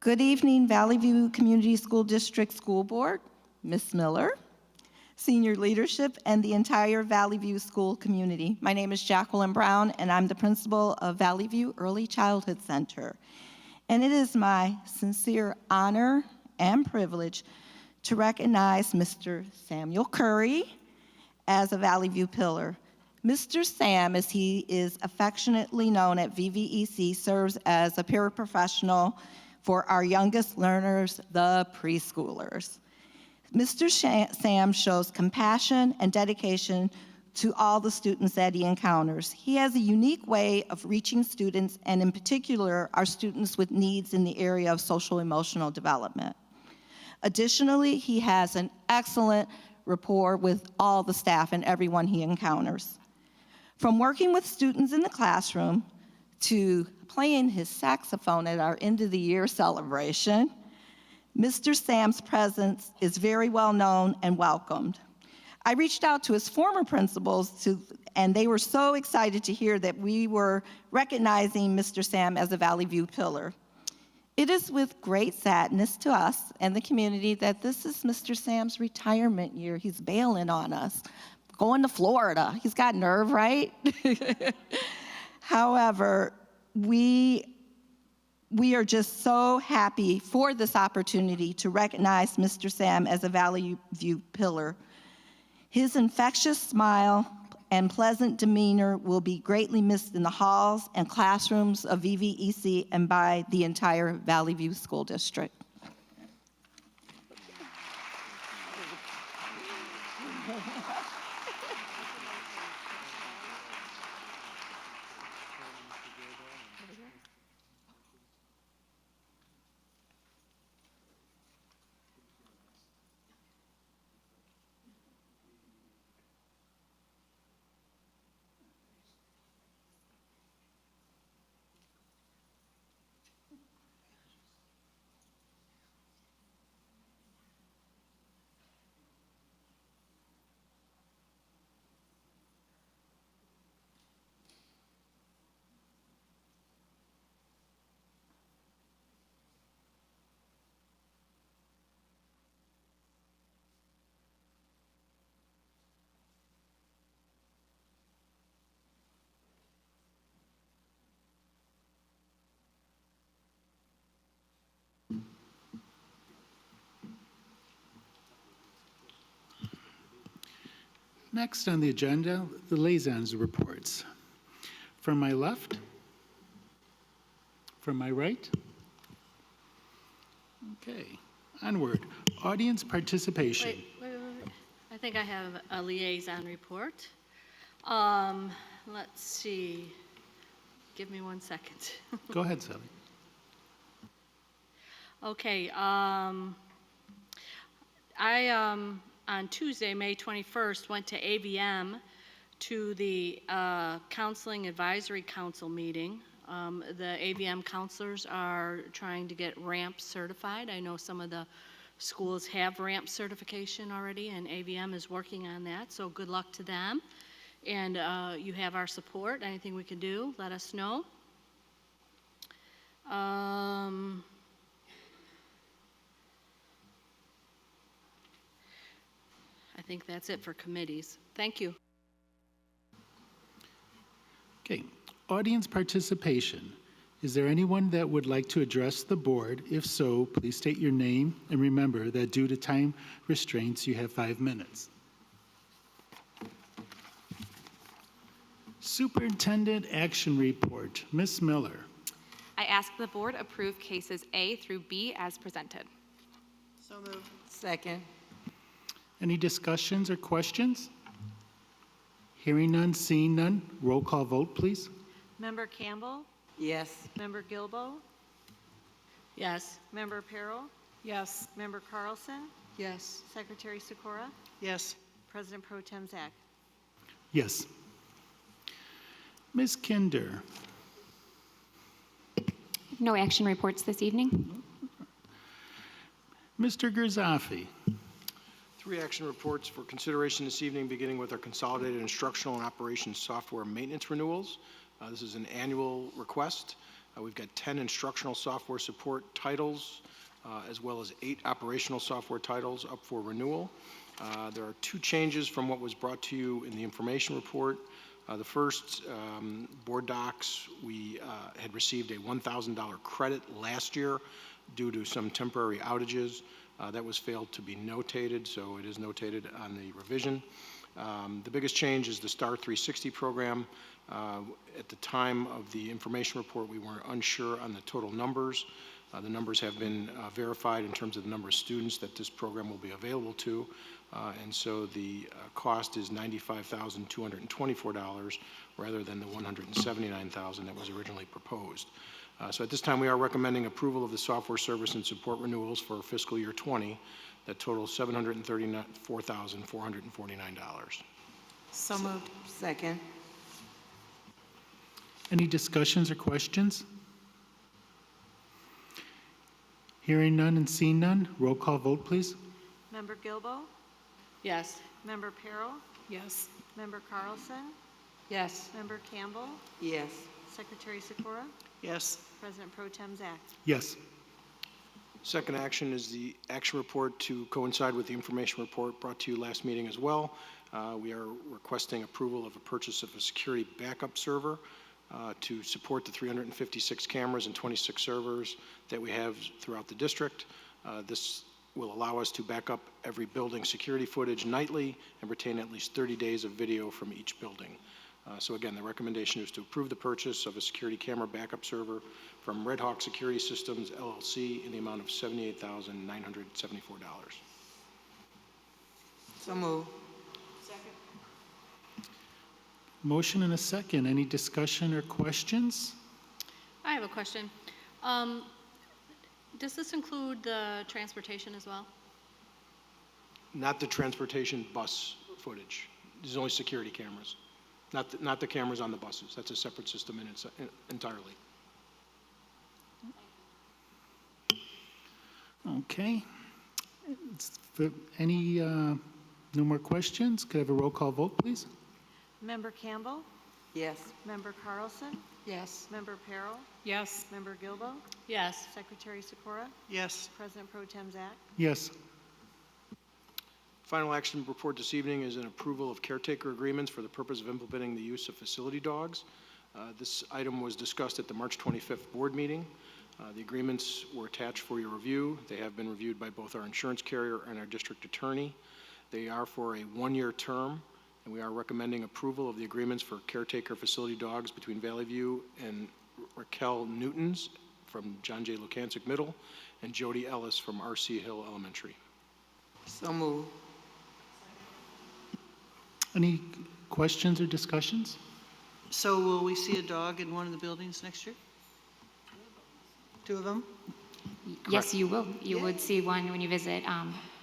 Good evening, Valley View Community School District School Board, Ms. Miller, senior leadership, and the entire Valley View school community. My name is Jacqueline Brown, and I'm the principal of Valley View Early Childhood Center. And it is my sincere honor and privilege to recognize Mr. Samuel Curry as a Valley View Pillar. Mr. Sam, as he is affectionately known at VVEC, serves as a paraprofessional for our youngest learners, the preschoolers. Mr. Sam shows compassion and dedication to all the students that he encounters. He has a unique way of reaching students, and in particular, our students with needs in the area of social emotional development. Additionally, he has an excellent rapport with all the staff and everyone he encounters. From working with students in the classroom to playing his saxophone at our end of the year celebration, Mr. Sam's presence is very well known and welcomed. I reached out to his former principals, and they were so excited to hear that we were recognizing Mr. Sam as a Valley View Pillar. It is with great sadness to us and the community that this is Mr. Sam's retirement year. He's bailing on us, going to Florida. He's got nerve, right? However, we are just so happy for this opportunity to recognize Mr. Sam as a Valley View Pillar. His infectious smile and pleasant demeanor will be greatly missed in the halls and classrooms of VVEC and by the entire Valley View School District. Next on the agenda, the liaisons reports. From my left, from my right. Okay, onward. Audience participation. Wait. I think I have a liaison report. Let's see. Give me 1 second. Go ahead, Sally. Okay, on Tuesday, May 21st, went to AVM to the Counseling Advisory Council meeting. The AVM counselors are trying to get RAMP certified. I know some of the schools have RAMP certification already, and AVM is working on that, so good luck to them. And you have our support. Anything we can do, let us know. I think that's it for committees. Thank you. Okay, audience participation. Is there anyone that would like to address the board? If so, please state your name and remember that due to time restraints, you have 5 minutes. Superintendent Action Report. Ms. Miller. I ask the board approve cases A through B as presented. So moved. Second. Any discussions or questions? Hearing none, seeing none. Roll call vote, please. Member Campbell? Yes. Member Gilbo? Yes. Member Perrell? Yes. Member Carlson? Yes. Secretary Sikora? Yes. President Pro Tem Zach? Yes. Ms. Kinder. No action reports this evening. Mr. Gerzafi. 3 action reports for consideration this evening, beginning with our consolidated instructional and operations software maintenance renewals. This is an annual request. We've got 10 instructional software support titles, as well as 8 operational software titles up for renewal. There are 2 changes from what was brought to you in the information report. The first, board docs, we had received a $1,000 credit last year due to some temporary outages. That was failed to be notated, so it is notated on the revision. The biggest change is the STAR 360 program. At the time of the information report, we were unsure on the total numbers. The numbers have been verified in terms of the number of students that this program will be available to, and so the cost is $95,224 rather than the $179,000 that was originally proposed. So at this time, we are recommending approval of the software service and support renewals for fiscal year 20 that total $734,449. So moved. Second. Any discussions or questions? Hearing none and seeing none, roll call vote, please. Member Gilbo? Yes. Member Peril? Yes. Member Carlson? Yes. Member Campbell? Yes. Secretary Sikora? Yes. President Pro Tem Zach? Yes. Second action is the action report to coincide with the information report brought to you last meeting as well. We are requesting approval of a purchase of a security backup server to support the 356 cameras and 26 servers that we have throughout the district. This will allow us to back up every building security footage nightly and retain at least 30 days of video from each building. So again, the recommendation is to approve the purchase of a security camera backup server from Red Hawk Security Systems, LLC, in the amount of $78,974. So moved. Motion and a second. Any discussion or questions? I have a question. Does this include the transportation as well? Not the transportation bus footage. This is only security cameras, not the cameras on the buses. That's a separate system entirely. Okay. Any no more questions? Could I have a roll call vote, please? Member Campbell? Yes. Member Carlson? Yes. Member Peril? Yes. Member Gilbo? Yes. Secretary Sikora? Yes. President Pro Tem Zach? Yes. Final action report this evening is an approval of caretaker agreements for the purpose of implementing the use of facility dogs. This item was discussed at the March 25th board meeting. The agreements were attached for your review. They have been reviewed by both our insurance carrier and our district attorney. They are for a one-year term, and we are recommending approval of the agreements for caretaker facility dogs between Valley View and Raquel Newtons from John J. Lukancic Middle and Jody Ellis from R.C. Hill Elementary. So moved. Any questions or discussions? So will we see a dog in one of the buildings next year? Two of them? Yes, you will. You would see one when you visit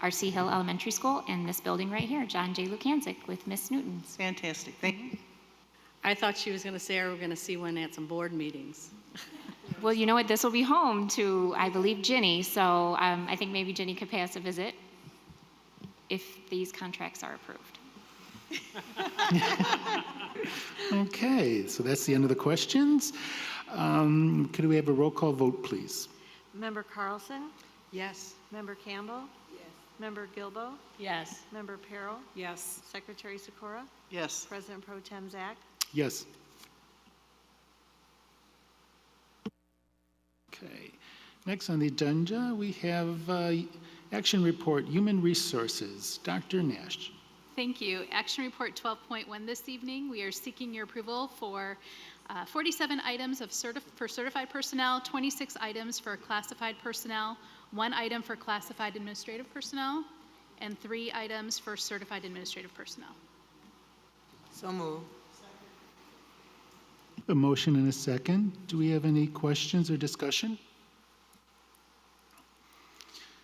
R.C. Hill Elementary School and this building right here, John J. Lukancic with Miss Newtons. Fantastic. Thank you. I thought she was going to say, we're going to see one at some board meetings. Well, you know what? This will be home to, I believe, Ginny. So I think maybe Ginny could pay us a visit if these contracts are approved. Okay, so that's the end of the questions. Could we have a roll call vote, please? Member Carlson? Yes. Member Campbell? Yes. Member Gilbo? Yes. Member Peril? Yes. Secretary Sikora? Yes. President Pro Tem Zach? Yes. Okay. Next on the agenda, we have action report, human resources. Dr. Nash. Thank you. Action Report 12.1 this evening. We are seeking your approval for 47 items for certified personnel, 26 items for classified personnel, 1 item for classified administrative personnel, and 3 items for certified administrative personnel. So moved. A motion and a second. Do we have any questions or discussion?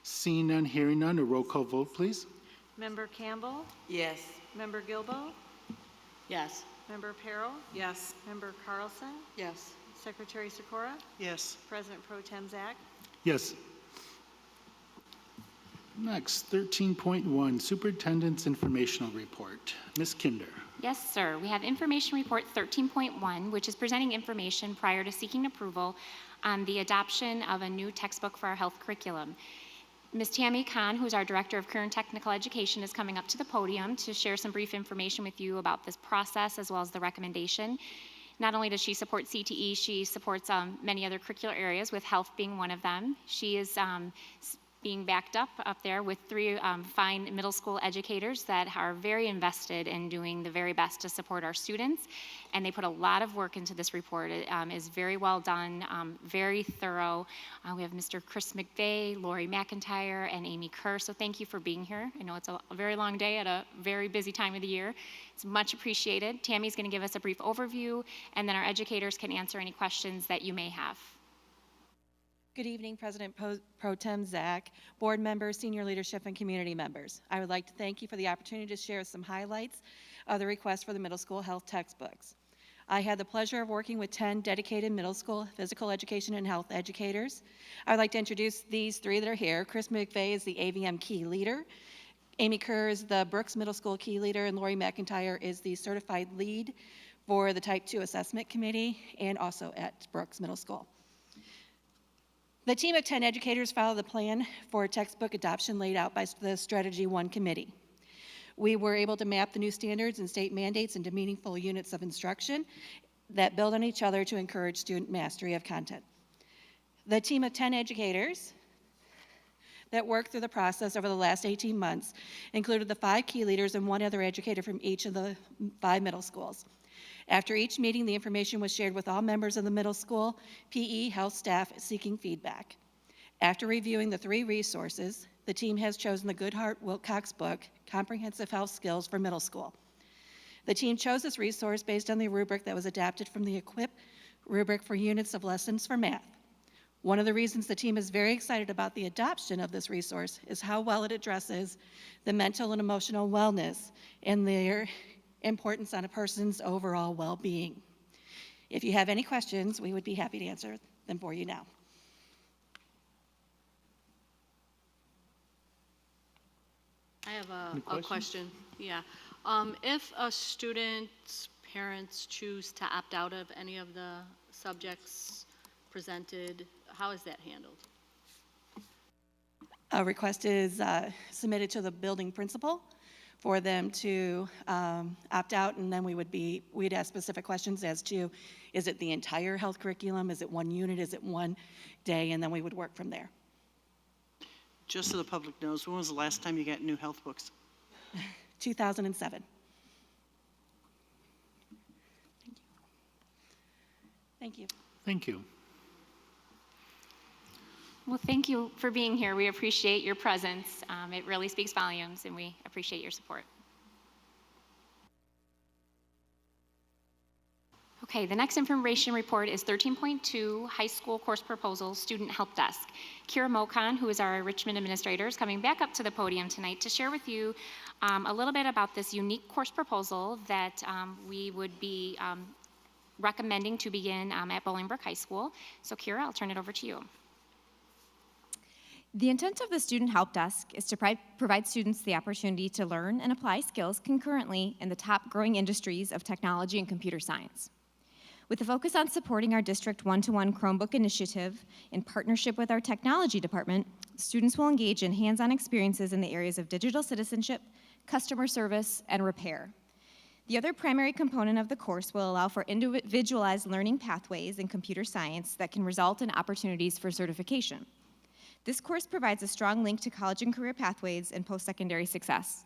Seeing none, hearing none, a roll call vote, please. Member Campbell? Yes. Member Gilbo? Yes. Member Peril? Yes. Member Carlson? Yes. Secretary Sikora? Yes. President Pro Tem Zach? Yes. Next, 13.1, Superintendent's Informational Report. Ms. Kinder. Yes, sir. We have Information Report 13.1, which is presenting information prior to seeking approval on the adoption of a new textbook for our health curriculum. Ms. Tammy Kahn, who's our Director of Career and Technical Education, is coming up to the podium to share some brief information with you about this process as well as the recommendation. Not only does she support CTE, she supports many other curricular areas, with health being one of them. She is being backed up there with 3 fine middle school educators that are very invested in doing the very best to support our students, and they put a lot of work into this report. It is very well done, very thorough. We have Mr. Chris McVeigh, Lori McIntyre, and Amy Kerr, so thank you for being here. I know it's a very long day at a very busy time of the year. It's much appreciated. Tammy's going to give us a brief overview, and then our educators can answer any questions that you may have. Good evening, President Pro Tem Zach, board members, senior leadership, and community members. I would like to thank you for the opportunity to share some highlights of the request for the middle school health textbooks. I had the pleasure of working with 10 dedicated middle school physical education and health educators. I would like to introduce these 3 that are here. Chris McVeigh is the AVM Key Leader. Amy Kerr is the Brooks Middle School Key Leader, and Lori McIntyre is the Certified Lead for the Type 2 Assessment Committee and also at Brooks Middle School. The team of 10 educators followed the plan for textbook adoption laid out by the Strategy 1 committee. We were able to map the new standards and state mandates into meaningful units of instruction that build on each other to encourage student mastery of content. The team of 10 educators that worked through the process over the last 18 months included the 5 key leaders and 1 other educator from each of the 5 middle schools. After each meeting, the information was shared with all members of the middle school, PE, health staff seeking feedback. After reviewing the 3 resources, the team has chosen the Goodhart-Wilcox book, Comprehensive Health Skills for Middle School. The team chose this resource based on the rubric that was adapted from the EQUIP rubric for units of lessons for math. One of the reasons the team is very excited about the adoption of this resource is how well it addresses the mental and emotional wellness and their importance on a person's overall well-being. If you have any questions, we would be happy to answer them for you now. I have Any a questions? question. Yeah. If a student's parents choose to opt out of any of the subjects presented, how is that handled? A request is submitted to the building principal for them to opt out, and then we'd ask specific questions as to, is it the entire health curriculum, is it 1 unit, is it 1 day, and then we would work from there. Just so the public knows, when was the last time you got new health books? 2007. Thank you. Thank you. Well, thank you for being here. We appreciate your presence. It really speaks volumes, and we appreciate your support. Okay, the next information report is 13.2, High School Course Proposals, Student Help Desk. Kira Mokan, who is our Richmond administrator, is coming back up to the podium tonight to share with you a little bit about this unique course proposal that we would be recommending to begin at Bolingbrook High School. So Kira, I'll turn it over to you. The intent of the Student Help Desk is to provide students the opportunity to learn and apply skills concurrently in the top growing industries of technology and computer science. With a focus on supporting our District One-to-One Chromebook initiative in partnership with our technology department, students will engage in hands-on experiences in the areas of digital citizenship, customer service, and repair. The other primary component of the course will allow for individualized learning pathways in computer science that can result in opportunities for certification. This course provides a strong link to college and career pathways and post-secondary success.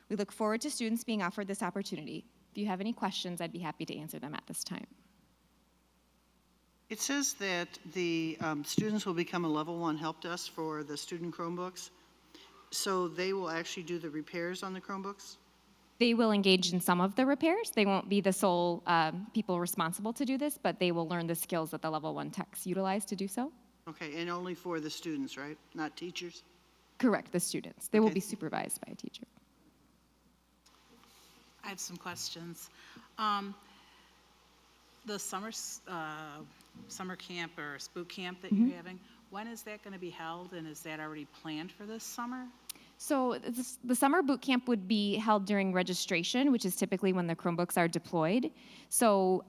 We look forward to students being offered this opportunity. If you have any questions, I'd be happy to answer them at this time. It says that the students will become a level 1 help desk for the student Chromebooks. So they will actually do the repairs on the Chromebooks? They will engage in some of the repairs. They won't be the sole people responsible to do this, but they will learn the skills that the level 1 techs utilize to do so. Okay, and only for the students, right? Not teachers? Correct, the students. They will be supervised by a teacher. I have some questions. The summer camp or spook camp that you're having, when is that going to be held, and is that already planned for this summer? So the summer boot camp would be held during registration, which is typically when the Chromebooks are deployed. So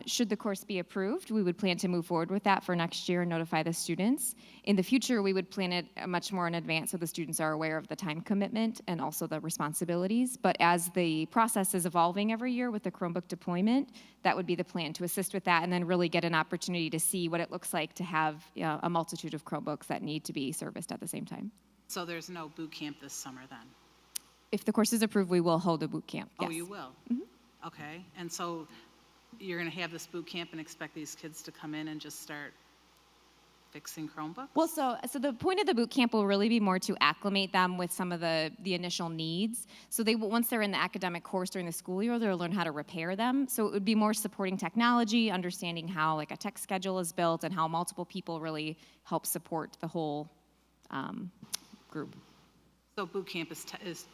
should the course be approved, we would plan to move forward with that for next year and notify the students. In the future, we would plan it much more in advance so the students are aware of the time commitment and also the responsibilities. But as the process is evolving every year with the Chromebook deployment, that would be the plan, to assist with that and then really get an opportunity to see what it looks like to have a multitude of Chromebooks that need to be serviced at the same time. So there's no boot camp this summer then? If the course is approved, we will hold a boot camp. Oh, Yes. you will? Okay, and so you're going to have this boot camp and expect these kids to come in and just start fixing Chromebooks? Well, so the point of the boot camp will really be more to acclimate them with some of the initial needs. So they will, once they're in the academic course during the school year, they'll learn how to repair them. So it would be more supporting technology, understanding how like a tech schedule is built and how multiple people really help support the whole group. So boot camp is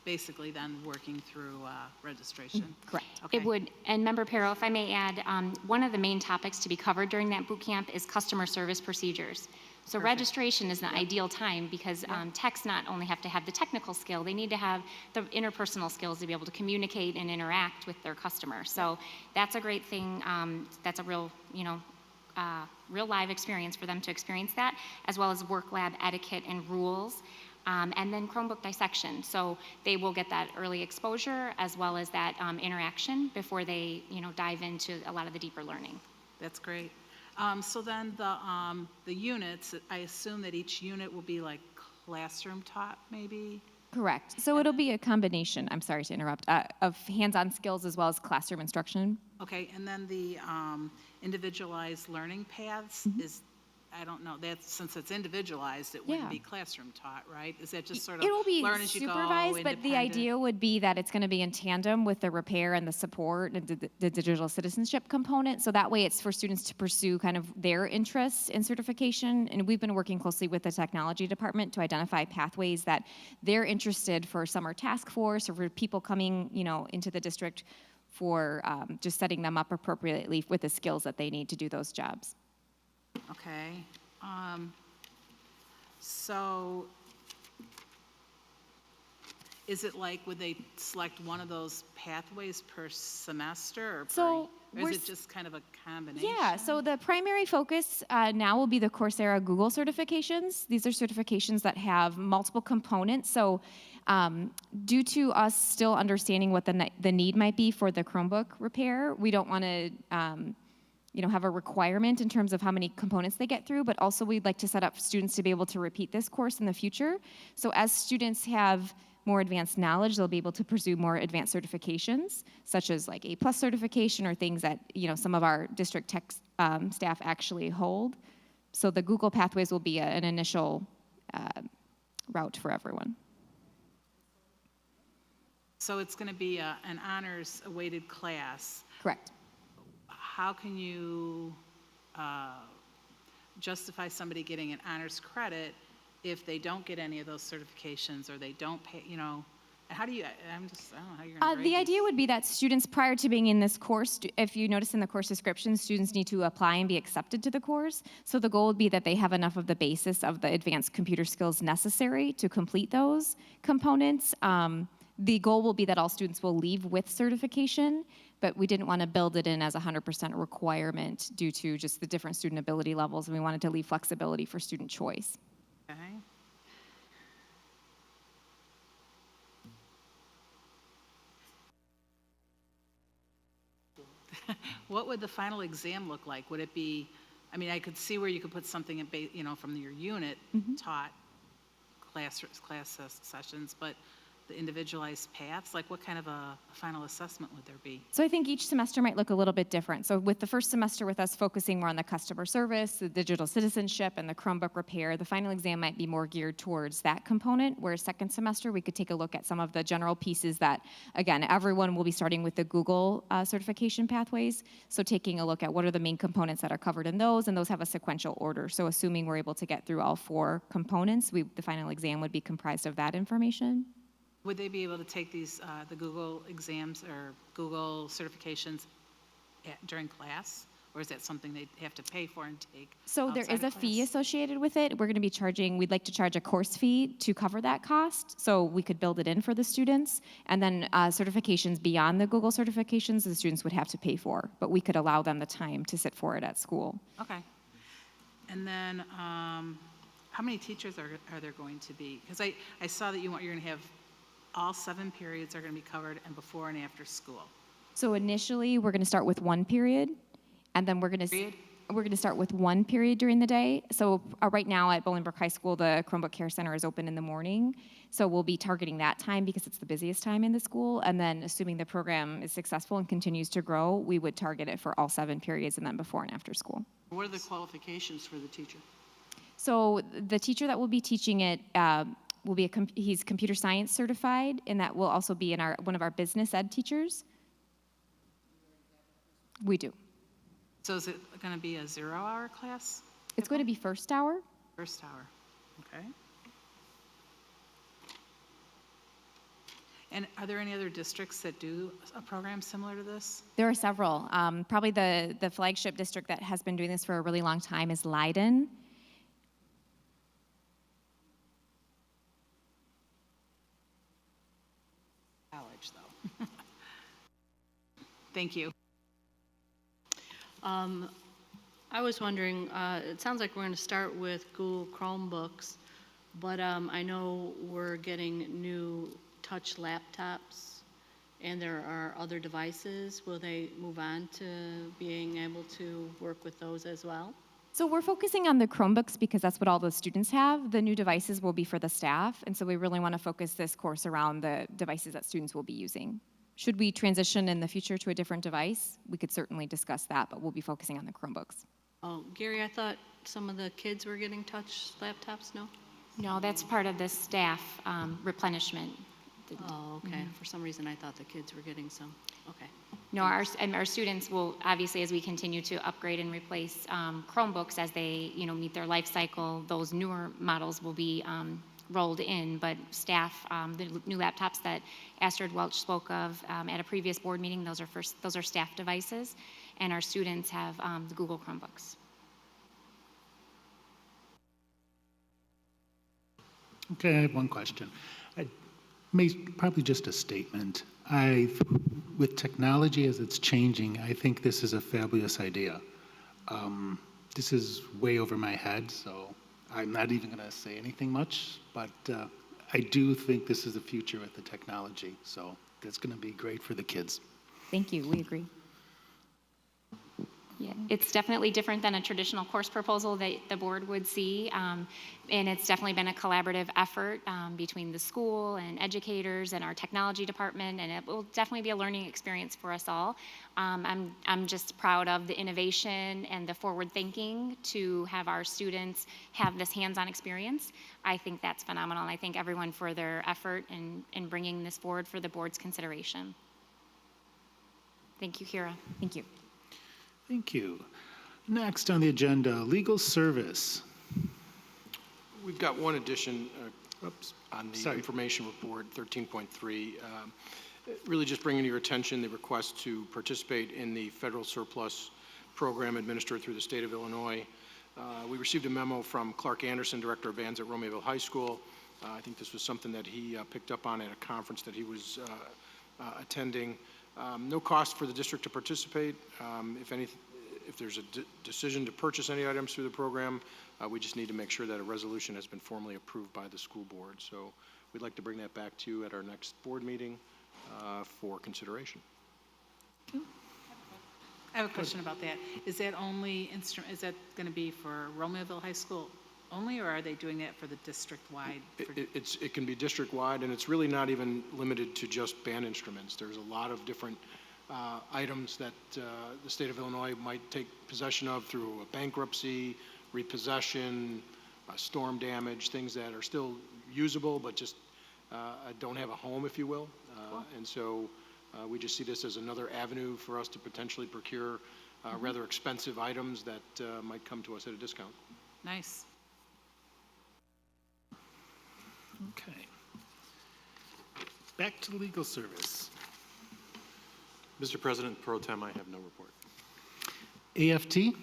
basically then working through registration? Correct. Okay. It would, and Member Pero, if I may add, one of the main topics to be covered during that boot camp is customer service procedures. So registration is the ideal time because techs not only have to have the technical skill, they need to have the interpersonal skills to be able to communicate and interact with their customer. So that's a great thing. That's a real, real live experience for them to experience that, as well as work lab etiquette and rules. And then Chromebook dissection. So they will get that early exposure as well as that interaction before they, dive into a lot of the deeper learning. That's great. So then the units, I assume that each unit will be like classroom taught, maybe? Correct. So it'll be a combination, I'm sorry to interrupt, of hands-on skills as well as classroom instruction. Okay, and then the individualized learning paths is, I don't know, that's, since it's individualized, it wouldn't Yeah. be classroom taught, right? Is that just sort of It will be learn as you go, supervised, but the independent? idea would be that it's going to be in tandem with the repair and the support and the digital citizenship component. So that way it's for students to pursue kind of their interests in certification. And we've been working closely with the technology department to identify pathways that they're interested for summer task force or for people coming, into the district for just setting them up appropriately with the skills that they need to do those jobs. Okay. So is it like, would they select one of those pathways per semester or So or we're is it just kind of a combination? Yeah, so the primary focus now will be the Coursera Google certifications. These are certifications that have multiple components. So due to us still understanding what the need might be for the Chromebook repair, we don't want to have a requirement in terms of how many components they get through, but also we'd like to set up students to be able to repeat this course in the future. So as students have more advanced knowledge, they'll be able to pursue more advanced certifications, such as like A+ certification or things that some of our district tech staff actually hold. So the Google Pathways will be an initial route for everyone. So it's going to be an honors weighted class. Correct. How can you justify somebody getting an honors credit if they don't get any of those certifications or they don't pay, how do you, I don't know how you're going to The idea would be that students prior to being in this course, if you notice in the course description, students need to apply and be accepted to the course. So the goal would be that they have enough of the basis of the advanced computer skills necessary to complete those components. The goal will be that all students will leave with certification, but we didn't want to build it in as a 100% requirement due to just the different student ability levels, and we wanted to leave flexibility for student choice. Okay. What would the final exam look like? Would it be, I could see where you could put something in, from your unit taught class sessions, but the individualized paths, like what kind of a final assessment would there be? So I think each semester might look a little bit different. So with the first semester with us focusing more on the customer service, the digital citizenship, and the Chromebook repair, the final exam might be more geared towards that component, whereas second semester we could take a look at some of the general pieces that, again, everyone will be starting with the Google certification pathways. So taking a look at what are the main components that are covered in those, and those have a sequential order. So assuming we're able to get through all 4 components, the final exam would be comprised of that information. Would they be able to take these, the Google exams or Google certifications during class? Or Or is that something they have to pay for and take? So there outside is of a fee class? associated with it. We're going to be charging, we'd like to charge a course fee to cover that cost, so we could build it in for the students. And then certifications beyond the Google certifications, the students would have to pay for, but we could allow them the time to sit for it at school. Okay. And then, how many teachers are there going to be? Because I saw that you're going to have all 7 periods are going to be covered and before and after school. So initially, we're going to start with 1 period, and then we're going to start with 1 period during the day. So right now at Bolingbrook High School, the Chromebook Care Center is open in the morning. So we'll be targeting that time because it's the busiest time in the school. And then assuming the program is successful and continues to grow, we would target it for all 7 periods and then before and after school. What are the qualifications for the teacher? So the teacher that will be teaching it will be he's computer science certified, and that will also be in one of our business ed teachers. We do. So is it going to be a 0-hour class? It's going to be first hour. First hour, okay. And are there any other districts that do a program similar to this? There are several. Probably the flagship district that has been doing this for a really long time is Leiden. College, though. Thank you. I was wondering, it sounds like we're going to start with Google Chromebooks, but I know we're getting new touch laptops, and there are other devices. Will they move on to being able to work with those as well? So we're focusing on the Chromebooks because that's what all the students have. The new devices will be for the staff, and so we really want to focus this course around the devices that students will be using. Should we transition in the future to a different device, we could certainly discuss that, but we'll be focusing on the Chromebooks. Oh, Gary, I thought some of the kids were getting touch laptops, no? No, that's part of the staff replenishment. Oh, okay. For some reason, I thought the kids were getting some. Okay. No, our students will, obviously, as we continue to upgrade and replace Chromebooks as they, meet their life cycle, those newer models will be rolled in, but staff, the new laptops that Astrid Welch spoke of at a previous board meeting, those are staff devices, and our students have the Google Chromebooks. Okay, I have one question. Probably just a statement. With technology as it's changing, I think this is a fabulous idea. This is way over my head, so I'm not even going to say anything much, but I do think this is the future with the technology, so that's going to be great for the kids. Thank you, we agree. Yeah, it's definitely different than a traditional course proposal that the board would see, and it's definitely been a collaborative effort between the school and educators and our technology department, and it will definitely be a learning experience for us all. I'm just proud of the innovation and the forward thinking to have our students have this hands-on experience. I think that's phenomenal, and I thank everyone for their effort in bringing this forward for the board's consideration. Thank you, Kira. Thank you. Thank you. Next on the agenda, legal service. We've got one addition on the information report, 13.3. Really just bringing to your attention the request to participate in the federal surplus program administered through the state of Illinois. We received a memo from Clark Anderson, Director of Bands at Romeoville High School. I think this was something that he picked up on at a conference that he was attending. No cost for the district to participate. If there's a decision to purchase any items through the program, we just need to make sure that a resolution has been formally approved by the school board. So we'd like to bring that back to you at our next board meeting for consideration. I have a question about that. Is that is that going to be for Romeoville High School only, or are they doing that for the district-wide? It can be district-wide, and it's really not even limited to just band instruments. There's a lot of different items that the state of Illinois might take possession of through a bankruptcy, repossession, storm damage, things that are still usable but just don't have a home, if you will. And so we just see this as another avenue for us to potentially procure rather expensive items that might come to us at a discount. Nice. Okay. Back to legal service. Mr. President, Pro Tem, I have no report. AFT?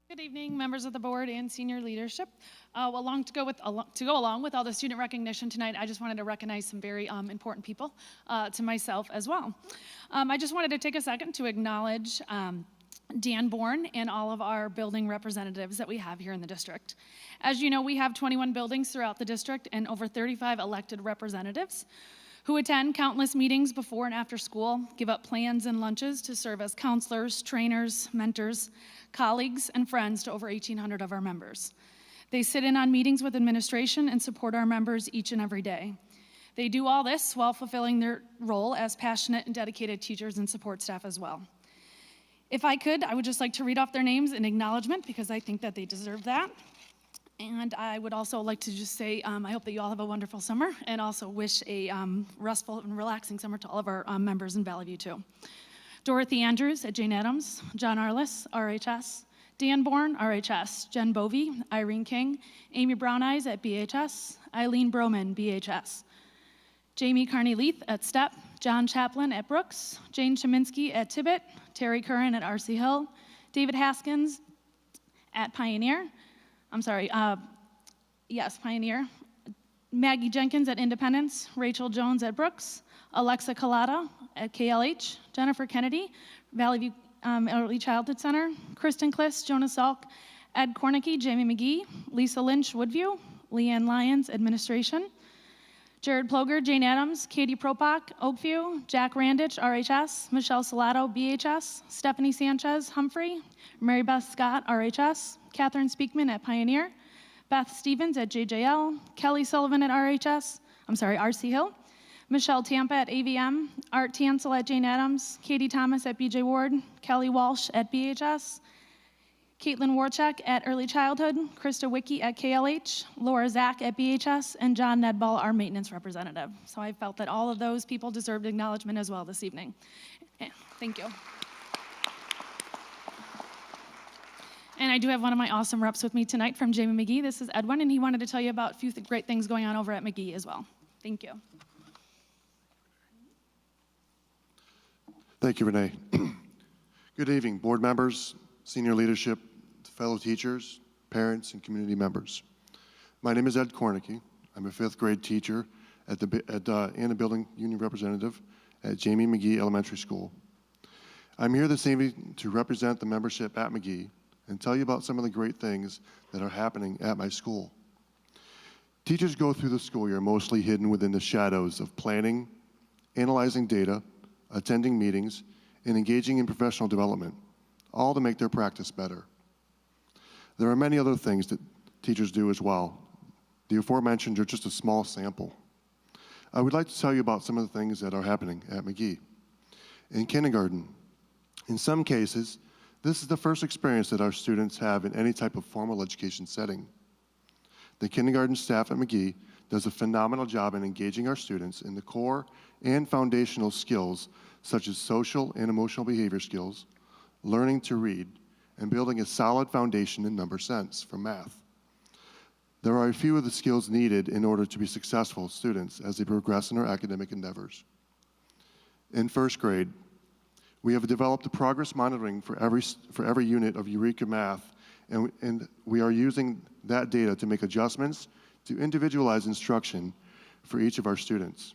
Good evening, members of the board and senior leadership. To go along with all the student recognition tonight, I just wanted to recognize some very important people to myself as well. I just wanted to take a second to acknowledge Dan Bourne and all of our building representatives that we have here in the district. As you know, we have 21 buildings throughout the district and over 35 elected representatives who attend countless meetings before and after school, give up plans and lunches to serve as counselors, trainers, mentors, colleagues, and friends to over 1,800 of our members. They sit in on meetings with administration and support our members each and every day. They do all this while fulfilling their role as passionate and dedicated teachers and support staff as well. If I could, I would just like to read off their names in acknowledgement because I think that they deserve that. And I would also like to just say, I hope that you all have a wonderful summer and also wish a restful and relaxing summer to all of our members in Valley View too. Dorothy Andrews at Jane Addams, John Arliss, RHS, Dan Bourne, RHS, Jen Bovey, Irene King, Amy Brown Eyes at BHS, Eileen Broman, BHS, Jamie Carney-Leith at STEP, John Chaplin at Brooks, Jane Cheminsky at Tibbet, Terry Curran at RC Hill, David Haskins at Pioneer, Pioneer, Maggie Jenkins at Independence, Rachel Jones at Brooks, Alexa Collada at KLH, Jennifer Kennedy, Valley View Early Childhood Center, Kristen Kliss, Jonas Salk, Ed Kornicki, Jamie McGee, Lisa Lynch, Woodview, Leanne Lyons, Administration, Jared Ploger, Jane Addams, Katie Propak, Oakview, Jack Randich, RHS, Michelle Salato, BHS, Stephanie Sanchez, Humphrey, Mary Beth Scott, RHS, Catherine Speakman at Pioneer, Beth Stevens at JJL, Kelly Sullivan at RC Hill, Michelle Tampa at AVM, Art Tansel at Jane Addams, Katie Thomas at BJ Ward, Kelly Walsh at BHS, Caitlin Warchek at Early Childhood, Krista Wicki at KLH, Laura Zach at BHS, and John Nedball, our maintenance representative. So I felt that all of those people deserved acknowledgement as well this evening. Thank you. And I do have one of my awesome reps with me tonight from Jamie McGee. This is Edwin, and he wanted to tell you about a few great things going on over at McGee as well. Thank you. Thank you, Renee. Good evening, board members, senior leadership, fellow teachers, parents, and community members. My name is Ed Kornicki. I'm a 5th grade teacher and a building union representative at Jamie McGee Elementary School. I'm here this evening to represent the membership at McGee and tell you about some of the great things that are happening at my school. Teachers go through the school year mostly hidden within the shadows of planning, analyzing data, attending meetings, and engaging in professional development, all to make their practice better. There are many other things that teachers do as well. The aforementioned are just a small sample. I would like to tell you about some of the things that are happening at McGee. In kindergarten, in some cases, this is the first experience that our students have in any type of formal education setting. The kindergarten staff at McGee does a phenomenal job in engaging our students in the core and foundational skills such as social and emotional behavior skills, learning to read, and building a solid foundation in number sense for math. There are a few of the skills needed in order to be successful students as they progress in their academic endeavors. In 1st grade, we have developed a progress monitoring for every unit of Eureka Math, and we are using that data to make adjustments to individualize instruction for each of our students,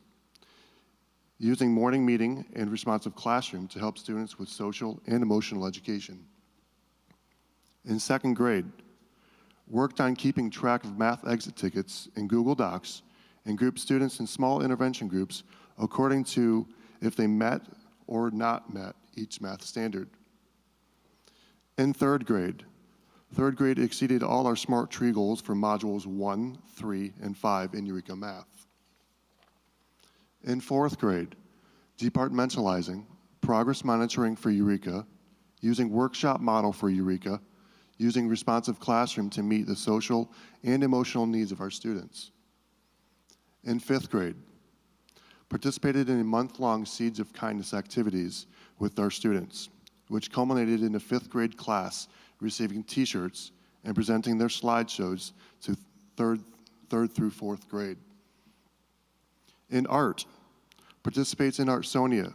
using morning meeting and responsive classroom to help students with social and emotional education. In 2nd grade, worked on keeping track of math exit tickets in Google Docs and grouped students in small intervention groups according to if they met or not met each math standard. In 3rd grade exceeded all our Smart Tree goals for modules 1, 3, and 5 in Eureka Math. In 4th grade, departmentalizing, progress monitoring for Eureka, using workshop model for Eureka, using responsive classroom to meet the social and emotional needs of our students. In 5th grade, participated in a month-long Seeds of Kindness activities with our students, which culminated in a 5th grade class receiving t-shirts and presenting their slideshows to third through 4th grade. In art, participates in Artsonia,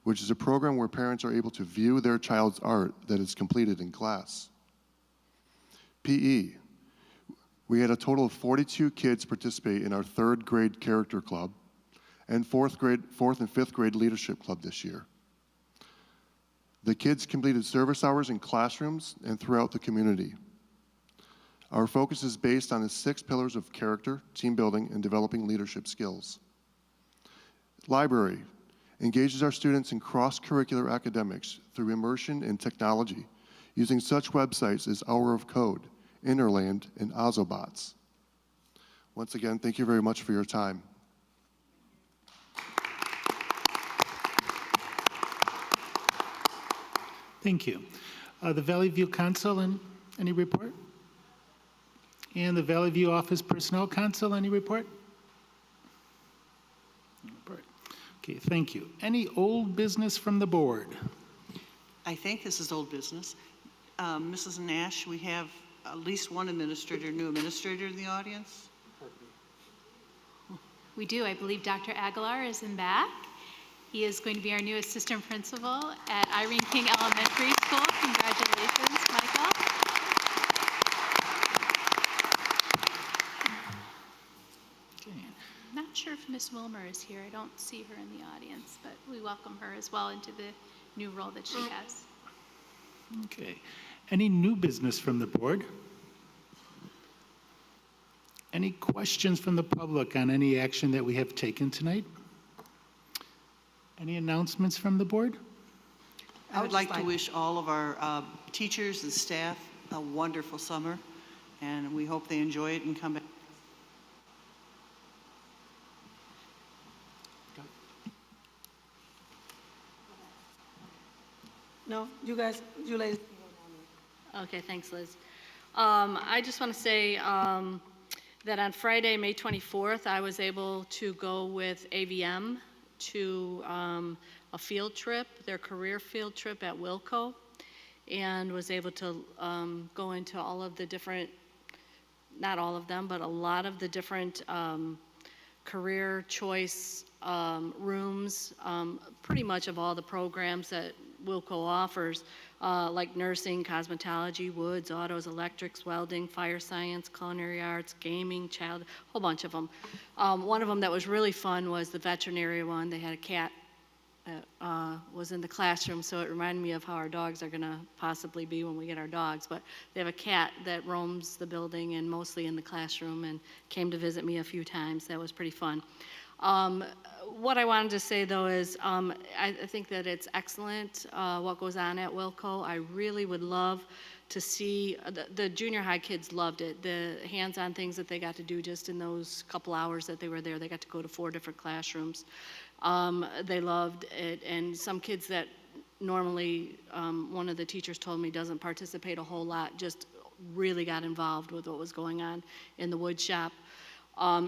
which is a program where parents are able to view their child's art that is completed in class. PE, we had a total of 42 kids participate in our 3rd grade character club and 4th and 5th grade leadership club this year. The kids completed service hours in classrooms and throughout the community. Our focus is based on the 6 pillars of character, team building, and developing leadership skills. Library engages our students in cross-curricular academics through immersion in technology, using such websites as Hour of Code, Interland, and Ozobots. Once again, thank you very much for your time. Thank you. The Valley View Council, any report? And the Valley View Office Personnel Council, any report? Report. Okay, thank you. Any old business from the board? I think this is old business. Mrs. Nash, we have at least one new administrator in the audience. We do. I believe Dr. Aguilar is in back. He is going to be our new assistant principal at Irene King Elementary School. Congratulations, Michael. I'm not sure if Miss Wilmer is here. I don't see her in the audience, but we welcome her as well into the new role that she has. Okay. Any new business from the board? Any questions from the public on any action that we have taken tonight? Any announcements from the board? I would like to wish all of our teachers and staff a wonderful summer, and we hope they enjoy it and come back. No, you ladies. Okay, thanks, Liz. I just want to say that on Friday, May 24th, I was able to go with AVM to a field trip, their career field trip at Wilco, and was able to go into all of the different, not all of them, but a lot of the different career choice rooms, pretty much of all the programs that Wilco offers, like nursing, cosmetology, woods, autos, electrics, welding, fire science, culinary arts, gaming, a whole bunch of them. One of them that was really fun was the veterinary one. They had a cat that was in the classroom, so it reminded me of how our dogs are going to possibly be when we get our dogs. But they have a cat that roams the building and mostly in the classroom and came to visit me a few times. That was pretty fun. What I wanted to say, though, is I think that it's excellent what goes on at Wilco. I really would love to see, the junior high kids loved it, the hands-on things that they got to do just in those couple hours that they were there. They got to go to 4 different classrooms. They loved it, and some kids that normally, one of the teachers told me doesn't participate a whole lot, just really got involved with what was going on in the wood shop.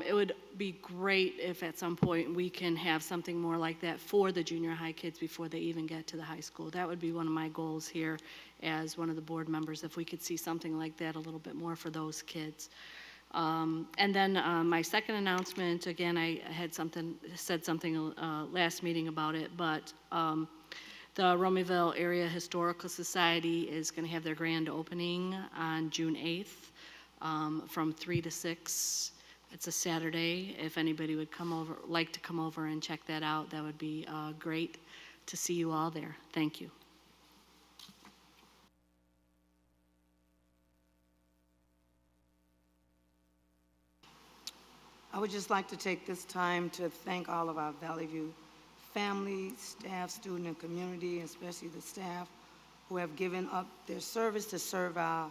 It would be great if at some point we can have something more like that for the junior high kids before they even get to the high school. That would be one of my goals here as one of the board members, if we could see something like that a little bit more for those kids. And then my second announcement, again, I had said something last meeting about it, but the Romeoville Area Historical Society is going to have their grand opening on June 8th from 3 to 6. It's a Saturday. If anybody would like to come over and check that out, that would be great to see you all there. Thank you. I would just like to take this time to thank all of our Valley View family, staff, student, and community, especially the staff who have given up their service to serve our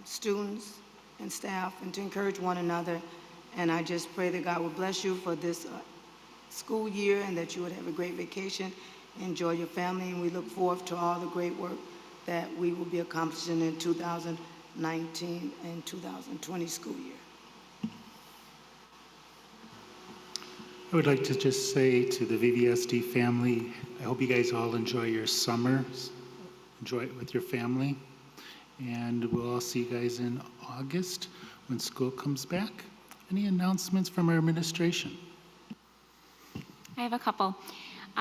students and staff and to encourage one another. And I just pray that God will bless you for this school year and that you would have a great vacation, enjoy your family, and we look forward to all the great work that we will be accomplishing in 2019 and 2020 school year. I would like to just say to the VVSD family, I hope you guys all enjoy your summer. Enjoy it with your family. And we'll all see you guys in August when school comes back. Any announcements from our administration? I have a couple.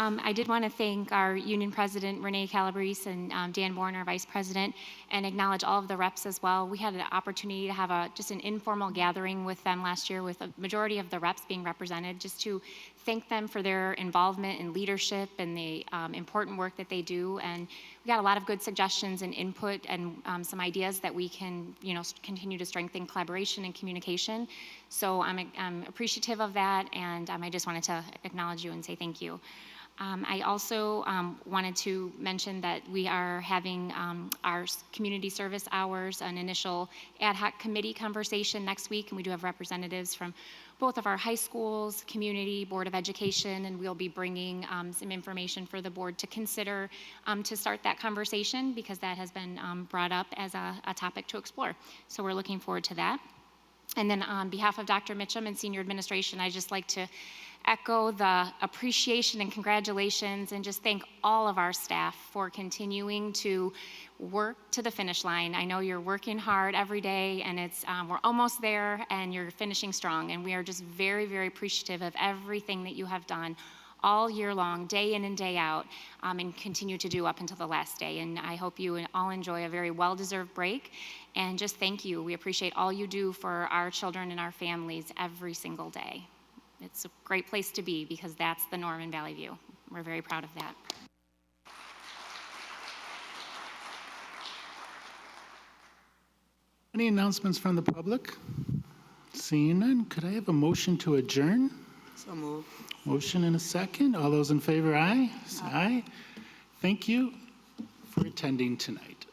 I did want to thank our union president, Renee Calabrese, and Dan Bourne, our vice president, and acknowledge all of the reps as well. We had an opportunity to have just an informal gathering with them last year with a majority of the reps being represented, just to thank them for their involvement and leadership and the important work that they do. And we got a lot of good suggestions and input and some ideas that we can, continue to strengthen collaboration and communication. So I'm appreciative of that, and I just wanted to acknowledge you and say thank you. I also wanted to mention that we are having our community service hours, an initial ad hoc committee conversation next week, and we do have representatives from both of our high schools, community, Board of Education, and we'll be bringing some information for the board to consider to start that conversation, because that has been brought up as a topic to explore. So we're looking forward to that. And then on behalf of Dr. Mitchum and senior administration, I'd just like to echo the appreciation and congratulations and just thank all of our staff for continuing to work to the finish line. I know you're working hard every day, and we're almost there, and you're finishing strong, and we are just very, very appreciative of everything that you have done all year long, day in and day out, and continue to do up until the last day. And I hope you all enjoy a very well-deserved break, and just thank you. We appreciate all you do for our children and our families every single day. It's a great place to be, because that's the norm in Valley View. We're very proud of that. Any announcements from the public? Seeing none, could I have a motion to adjourn? So moved. Motion and a second. All those in favor, aye? Say aye. Thank you for attending tonight.